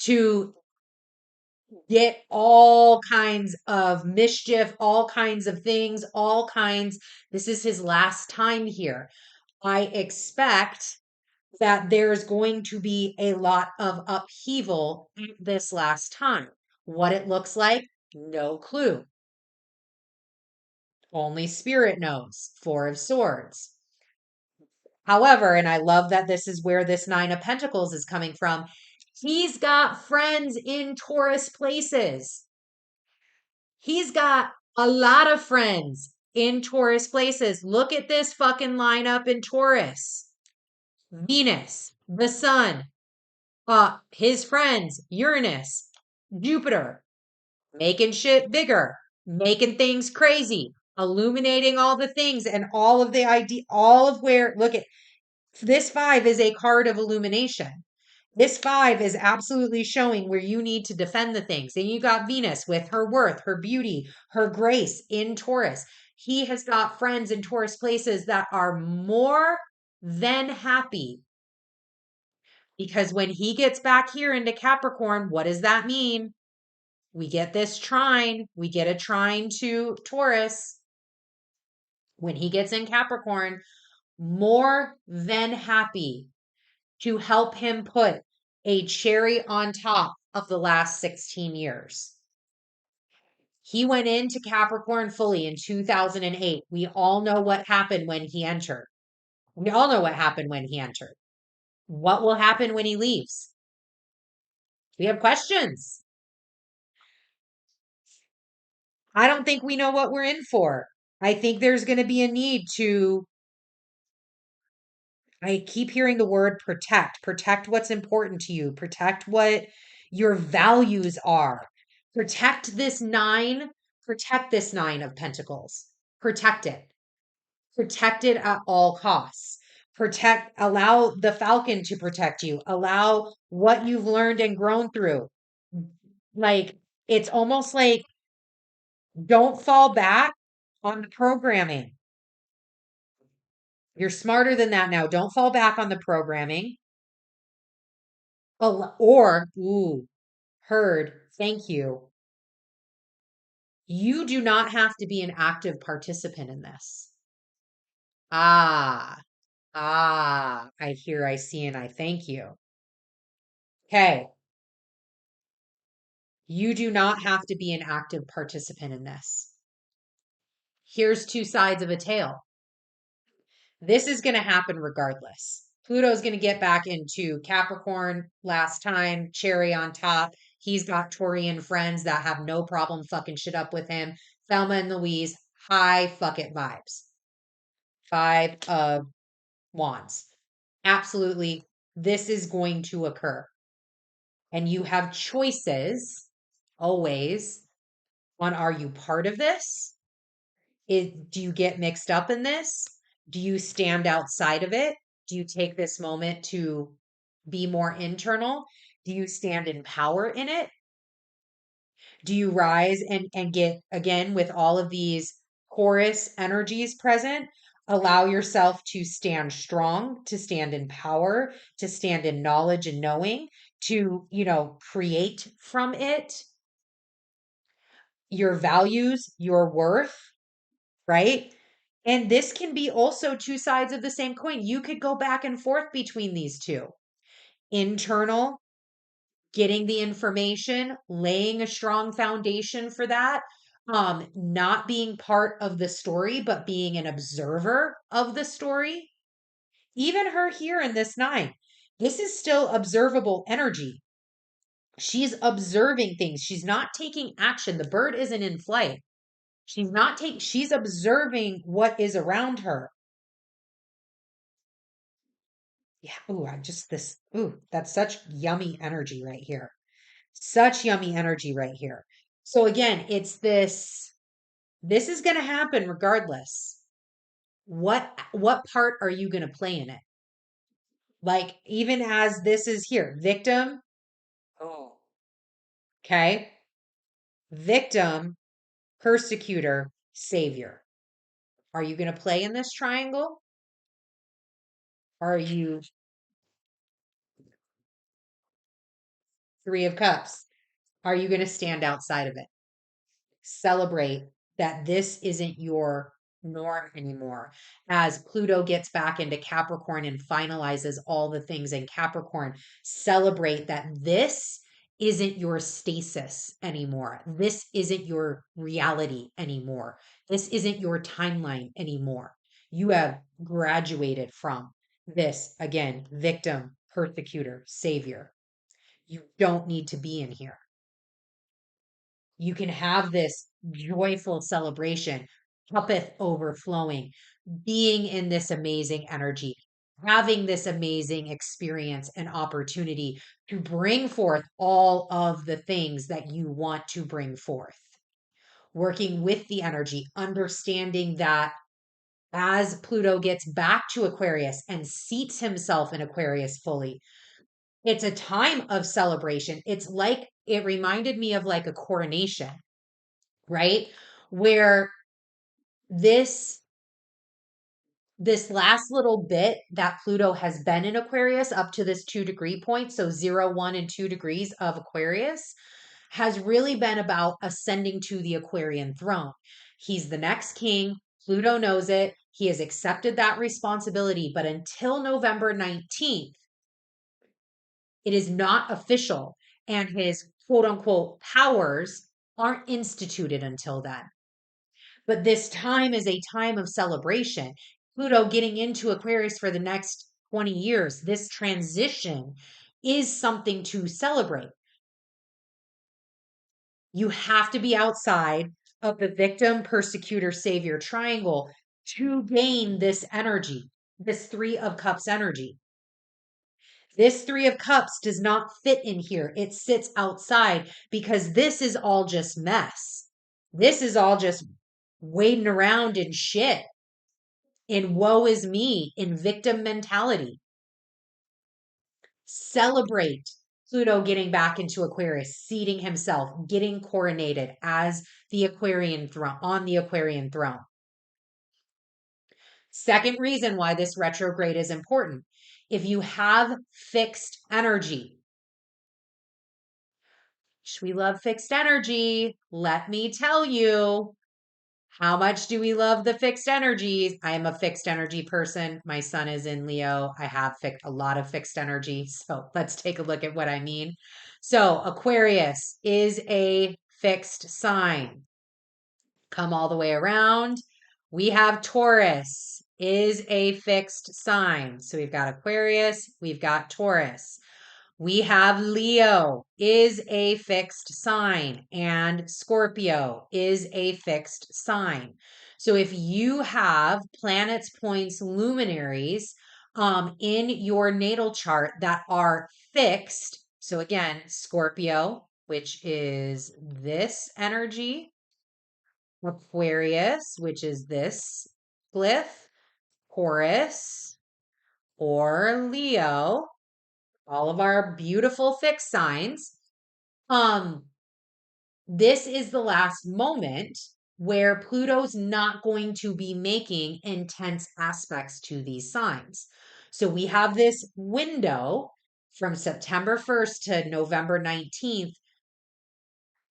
to get all kinds of mischief, all kinds of things, all kinds. This is his last time here. I expect that there's going to be a lot of upheaval this last time. What it looks like, no clue. Only Spirit knows. Four of Swords. However, and I love that this is where this Nine of Pentacles is coming from. He's got friends in Taurus places. He's got a lot of friends in Taurus places. Look at this fucking lineup in Taurus. Venus, the sun, his friends, Uranus, Jupiter, making shit bigger, making things crazy, illuminating all the things and all of the idea, all of where, look at this five is a card of illumination. This five is absolutely showing where you need to defend the things. Then you got Venus with her worth, her beauty, her grace in Taurus. He has got friends in Taurus places that are more than happy, because when he gets back here into Capricorn, what does that mean? We get this trine. We get a trine to Taurus. When he gets in Capricorn, more than happy to help him put a cherry on top of the last 16 years. He went into Capricorn fully in 2008. We all know what happened when he entered. We all know what happened when he entered. What will happen when he leaves? We have questions. I don't think we know what we're in for. I think there's going to be a need to, I keep hearing the word protect. Protect what's important to you. Protect what your values are. Protect this nine. Protect this nine of pentacles. Protect it. Protect it at all costs. Protect, allow the falcon to protect you. Allow what you've learned and grown through. Like, it's almost like don't fall back on the programming. You're smarter than that now. Don't fall back on the programming. Or, ooh, heard, thank you. You do not have to be an active participant in this. I hear, I see, and I thank you. Okay. You do not have to be an active participant in this. Here's two sides of a tale. This is going to happen regardless. Pluto's going to get back into Capricorn last time, cherry on top. He's got Taurian friends that have no problem fucking shit up with him. Thelma and Louise, high fuck it vibes. 5 of Wands. Absolutely, this is going to occur. And you have choices always on, are you part of this? Do you get mixed up in this? Do you stand outside of it? Do you take this moment to be more internal? Do you stand in power in it? Do you rise and get, again, with all of these chorus energies present, allow yourself to stand strong, to stand in power, to stand in knowledge and knowing, to, create from it your values, your worth, right? And this can be also two sides of the same coin. You could go back and forth between these two. Internal, getting the information, laying a strong foundation for that, not being part of the story, but being an observer of the story. Even her here in this nine, this is still observable energy. She's observing things. She's not taking action. The bird isn't in flight. She's observing what is around her. Yeah. That's such yummy energy right here. Such yummy energy right here. So again, this is going to happen regardless. What part are you going to play in it? Like, even as this is here, victim. Oh. Okay. Victim, persecutor, savior. Are you going to play in this triangle? Are you 3 of Cups? Are you going to stand outside of it? Celebrate that this isn't your norm anymore. As Pluto gets back into Capricorn and finalizes all the things in Capricorn, celebrate that this isn't your stasis anymore. This isn't your reality anymore. This isn't your timeline anymore. You have graduated from this, again, victim, persecutor, savior. You don't need to be in here. You can have this joyful celebration, cuppeth overflowing, being in this amazing energy, having this amazing experience and opportunity to bring forth all of the things that you want to bring forth. Working with the energy, understanding that as Pluto gets back to Aquarius and seats himself in Aquarius fully, it's a time of celebration. It's like, it reminded me of like a coronation, right? Where this this last little bit that Pluto has been in Aquarius up to this 2 degree point, so 0, 1, and 2 degrees of Aquarius, has really been about ascending to the Aquarian throne. He's the next king. Pluto knows it. He has accepted that responsibility, but until November 19th, it is not official. And his quote unquote powers aren't instituted until then. But this time is a time of celebration. Pluto getting into Aquarius for the next 20 years, this transition is something to celebrate. You have to be outside of the victim, persecutor, savior triangle to gain this energy, this Three of Cups energy. This Three of Cups does not fit in here. It sits outside because this is all just mess. This is all just wading around in shit, in woe is me, in victim mentality. Celebrate Pluto getting back into Aquarius, seating himself, getting coronated as the Aquarian throne, on the Aquarian throne. Second reason why this retrograde is important. If you have fixed energy, we love fixed energy. Let me tell you, how much do we love the fixed energies? I am a fixed energy person. My sun is in Leo. I have a lot of fixed energy. So let's take a look at what I mean. So Aquarius is a fixed sign. Come all the way around. We have Taurus is a fixed sign. So we've got Aquarius, we've got Taurus. We have Leo is a fixed sign and Scorpio is a fixed sign. So if you have planets, points, luminaries in your natal chart that are fixed, so again, Scorpio, which is this energy, Aquarius, which is this glyph, Taurus, or Leo, all of our beautiful fixed signs. This is the last moment where Pluto's not going to be making intense aspects to these signs. So we have this window from September 1st to November 19th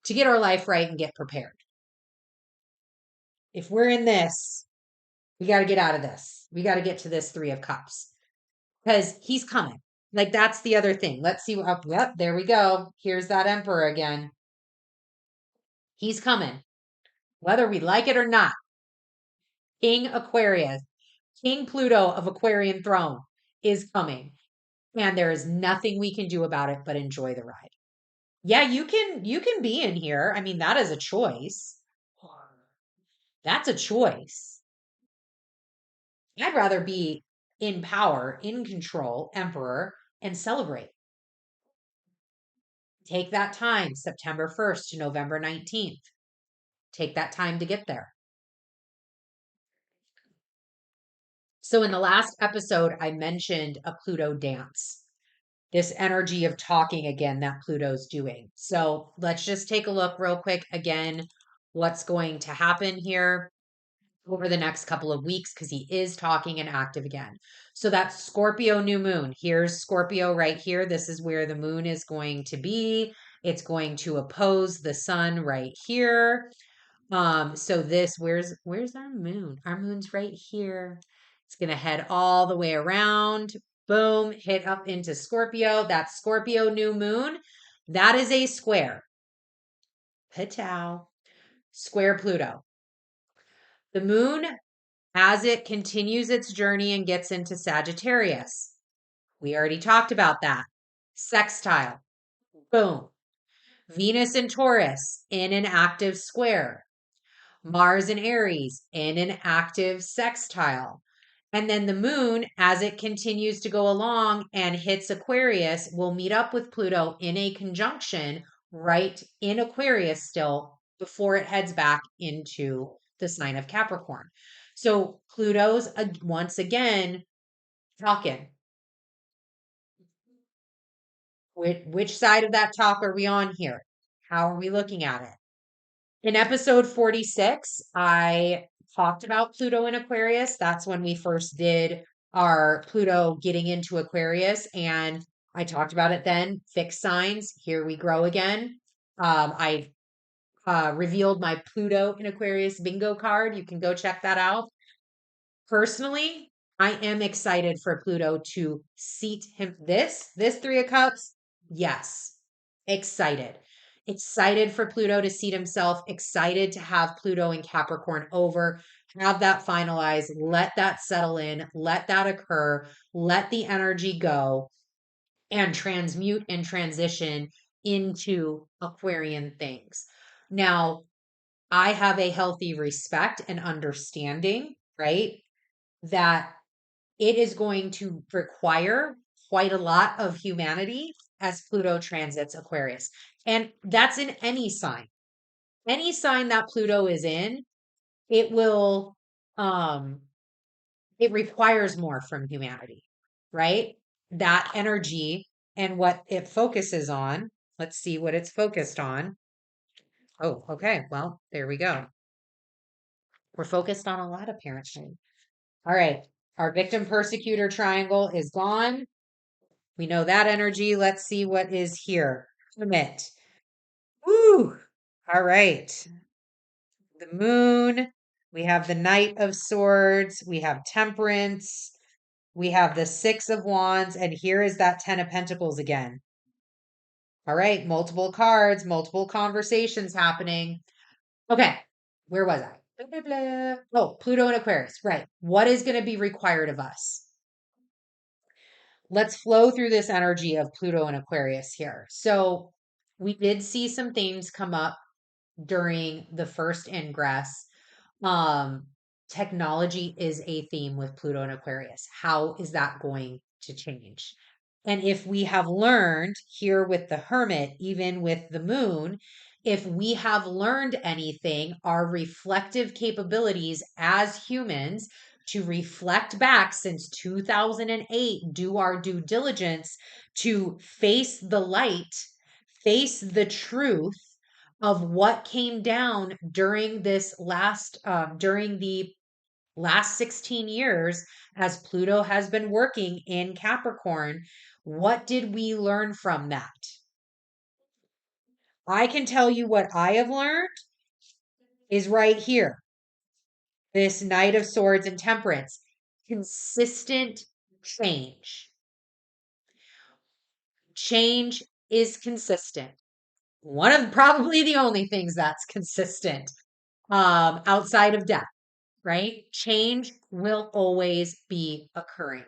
to get our life right and get prepared. If we're in this, we got to get out of this. We got to get to this Three of Cups because he's coming. Like that's the other thing. Let's see. Yep, there we go. Here's that Emperor again. He's coming, whether we like it or not. King Aquarius, King Pluto of Aquarian throne is coming. And there is nothing we can do about it but enjoy the ride. Yeah, you can be in here. I mean, that is a choice. That's a choice. I'd rather be in power, in control, emperor, and celebrate. Take that time, September 1st to November 19th. Take that time to get there. So in the last episode, I mentioned a Pluto dance, this energy of talking again that Pluto's doing. So let's just take a look real quick again, what's going to happen here over the next couple of weeks because he is talking and active again. So that's Scorpio new moon. Here's Scorpio right here. This is where the moon is going to be. It's going to oppose the sun right here. So this, where's our moon? Our moon's right here. It's going to head all the way around. Boom, hit up into Scorpio. That's Scorpio new moon. That is a square. Patow. Square Pluto. The moon, as it continues its journey and gets into Sagittarius. We already talked about that. Sextile. Boom. Venus and Taurus in an active square. Mars and Aries in an active sextile. And then the moon, as it continues to go along and hits Aquarius, will meet up with Pluto in a conjunction right in Aquarius still before it heads back into the sign of Capricorn. So Pluto's once again talking. Which side of that talk are we on here? How are we looking at it? In episode 46, I talked about Pluto in Aquarius. That's when we first did our Pluto getting into Aquarius. And I talked about it then. Fixed signs. Here we grow again. I revealed my Pluto in Aquarius bingo card. You can go check that out. Personally, I am excited for Pluto to seat him. This Three of Cups. Yes, excited. excited for Pluto to seat himself, excited to have Pluto in Capricorn over, have that finalized, let that settle in, let that occur, let the energy go and transmute and transition into Aquarian things. Now, I have a healthy respect and understanding, right? That it is going to require quite a lot of humanity as Pluto transits Aquarius. And that's in any sign. Any sign that Pluto is in, it will um it requires more from humanity, right? That energy and what it focuses on. Let's see what it's focused on. Oh, okay. Well, there we go. We're focused on a lot apparently. All right. Our victim persecutor triangle is gone. We know that energy. Let's see what is here. Commit. Woo! All right. The moon. We have the Knight of Swords. We have Temperance. We have the Six of Wands. And here is that Ten of Pentacles again. All right. Multiple cards, multiple conversations happening. Okay. Where was I? Blah, blah, blah. Oh, Pluto and Aquarius. Right. What is going to be required of us? Let's flow through this energy of Pluto and Aquarius here. So we did see some themes come up during the first ingress. Um, Technology is a theme with Pluto and Aquarius. How is that going to change? And if we have learned here with the Hermit, even with the moon, if we have learned anything, our reflective capabilities as humans to reflect back since 2008, do our due diligence to face the light, face the truth of what came down during during the last 16 years as Pluto has been working in Capricorn. What did we learn from that? I can tell you what I have learned is right here. This Knight of Swords and Temperance. Consistent change. Change is consistent. One of probably the only things that's consistent outside of death, right? Change will always be occurring.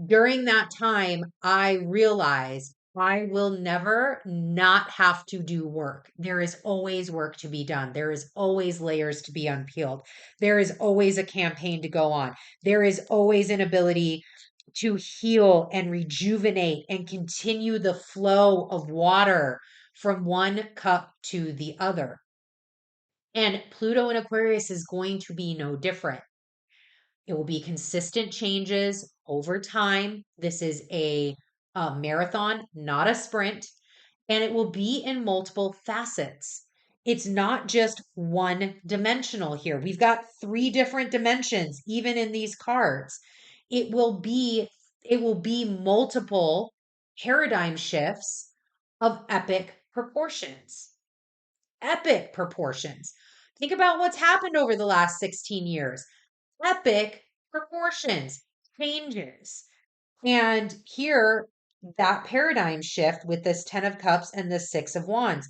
During that time, I realized I will never not have to do work. There is always work to be done. There is always layers to be unpeeled. There is always a campaign to go on. There is always an ability to heal and rejuvenate and continue the flow of water from one cup to the other. And Pluto in Aquarius is going to be no different. It will be consistent changes over time. This is a marathon, not a sprint, and it will be in multiple facets. It's not just one dimensional here. We've got three different dimensions, even in these cards. It will be multiple paradigm shifts of epic proportions. Epic proportions. Think about what's happened over the last 16 years. Epic proportions, changes. And here, that paradigm shift with this 10 of Cups and the 6 of Wands.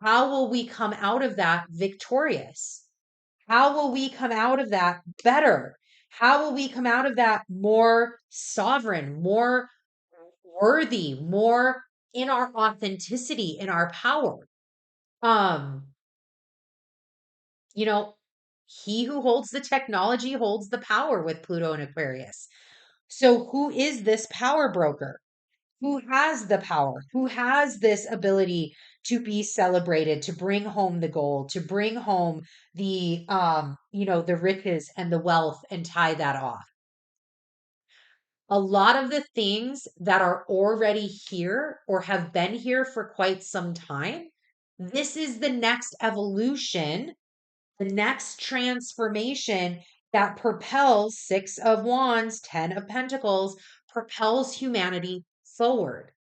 How will we come out of that victorious? How will we come out of that better? How will we come out of that more sovereign, more worthy, more in our authenticity, in our power? Um, you know, he who holds the technology holds the power with Pluto and Aquarius. So, who is this power broker? Who has the power? Who has this ability to be celebrated, to bring home the gold, to bring home the riches and the wealth and tie that off? A lot of the things that are already here or have been here for quite some time, this is the next evolution, the next transformation that propels Six of Wands, Ten of Pentacles, propels humanity forward.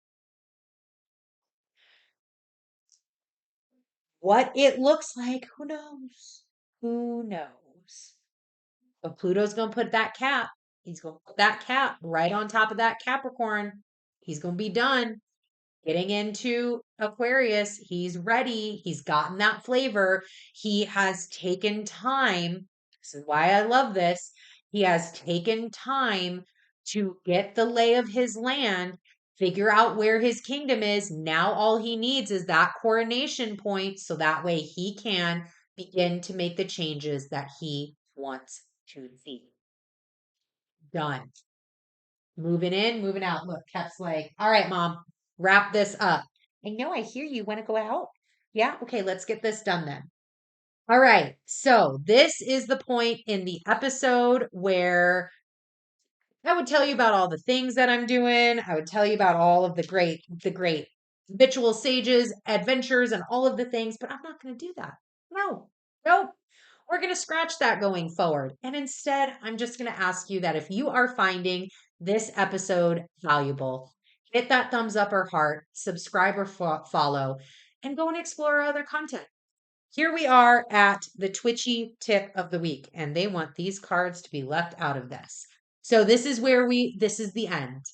What it looks like, who knows? Who knows? But Pluto's going to put that cap. He's going to put that cap right on top of that Capricorn. He's going to be done. getting into Aquarius. He's ready. He's gotten that flavor. He has taken time. This is why I love this. He has taken time to get the lay of his land, figure out where his kingdom is. Now all he needs is that coronation point so that way he can begin to make the changes that he wants to see. Done. Moving in, moving out. Look, Kep's like, all right, mom, wrap this up. I know, I hear you. Want to go out? Yeah. Okay, let's get this done then. All right. So this is the point in the episode where I would tell you about all the things that I'm doing. I would tell you about all of the great habitual sages, adventures, and all of the things, but I'm not going to do that. No, nope. We're going to scratch that going forward. And instead, I'm just going to ask you that if you are finding this episode valuable, hit that thumbs up or heart, subscribe or follow, and go and explore our other content. Here we are at the Twitchy Tip of the week, and they want these cards to be left out of this. So this is this is the end.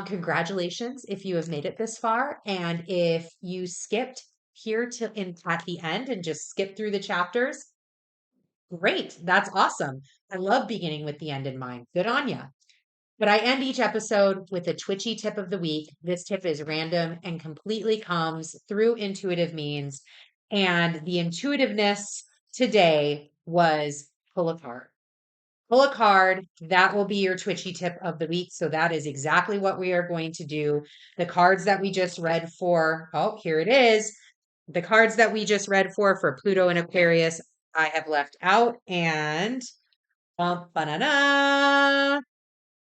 Congratulations if you have made it this far. And if you skipped here at the end and just skipped through the chapters, great. That's awesome. I love beginning with the end in mind. Good on ya. But I end each episode with a Twitchy tip of the week. This tip is random and completely comes through intuitive means. And the intuitiveness today was pull a card. Pull a card. That will be your Twitchy tip of the week. So that is exactly what we are going to do. The cards that we just read for, oh, here it is. The cards that we just read for Pluto and Aquarius, I have left out. And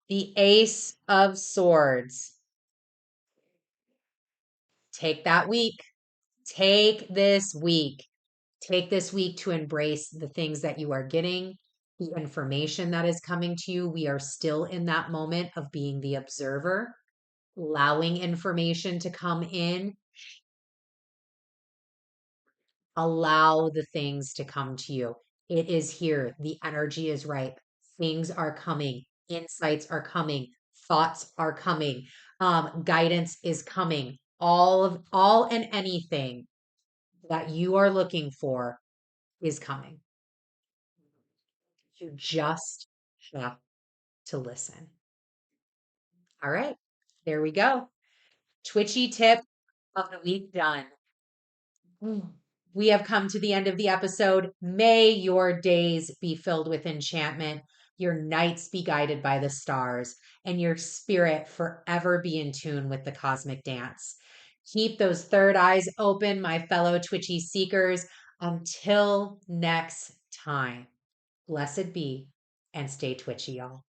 the Ace of Swords. Take that week. Take this week. Take this week to embrace the things that you are getting, the information that is coming to you. We are still in that moment of being the observer, allowing information to come in. Allow the things to come to you. It is here. The energy is right. Things are coming. Insights are coming. Thoughts are coming. Guidance is coming. All and anything that you are looking for is coming. You just have to listen. All right, there we go. Twitchy tip of the week done. We have come to the end of the episode. May your days be filled with enchantment, your nights be guided by the stars, and your spirit forever be in tune with the cosmic dance. Keep those third eyes open, my fellow Twitchy seekers. Until next time, blessed be and stay twitchy, y'all.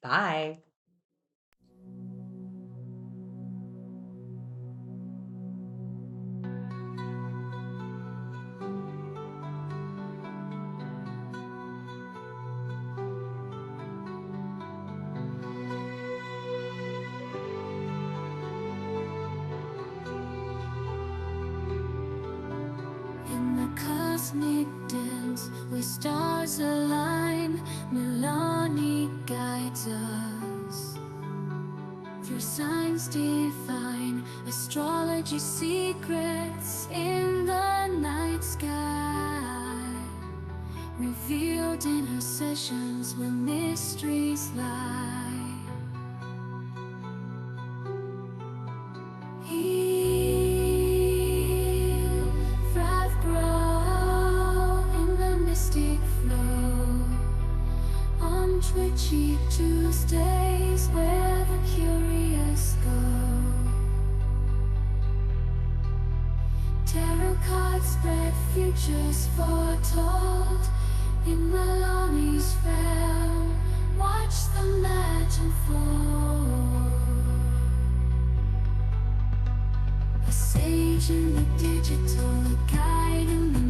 Bye. Where stars align, Milani guides us through signs divine, astrology secrets in the night sky, revealed in her sessions where mysteries lie. Twitchy Tuesdays, where the curious go. Tarot cards spread futures foretold in Milani's realm. Watch the magic unfold. A sage in the digital, a guide in the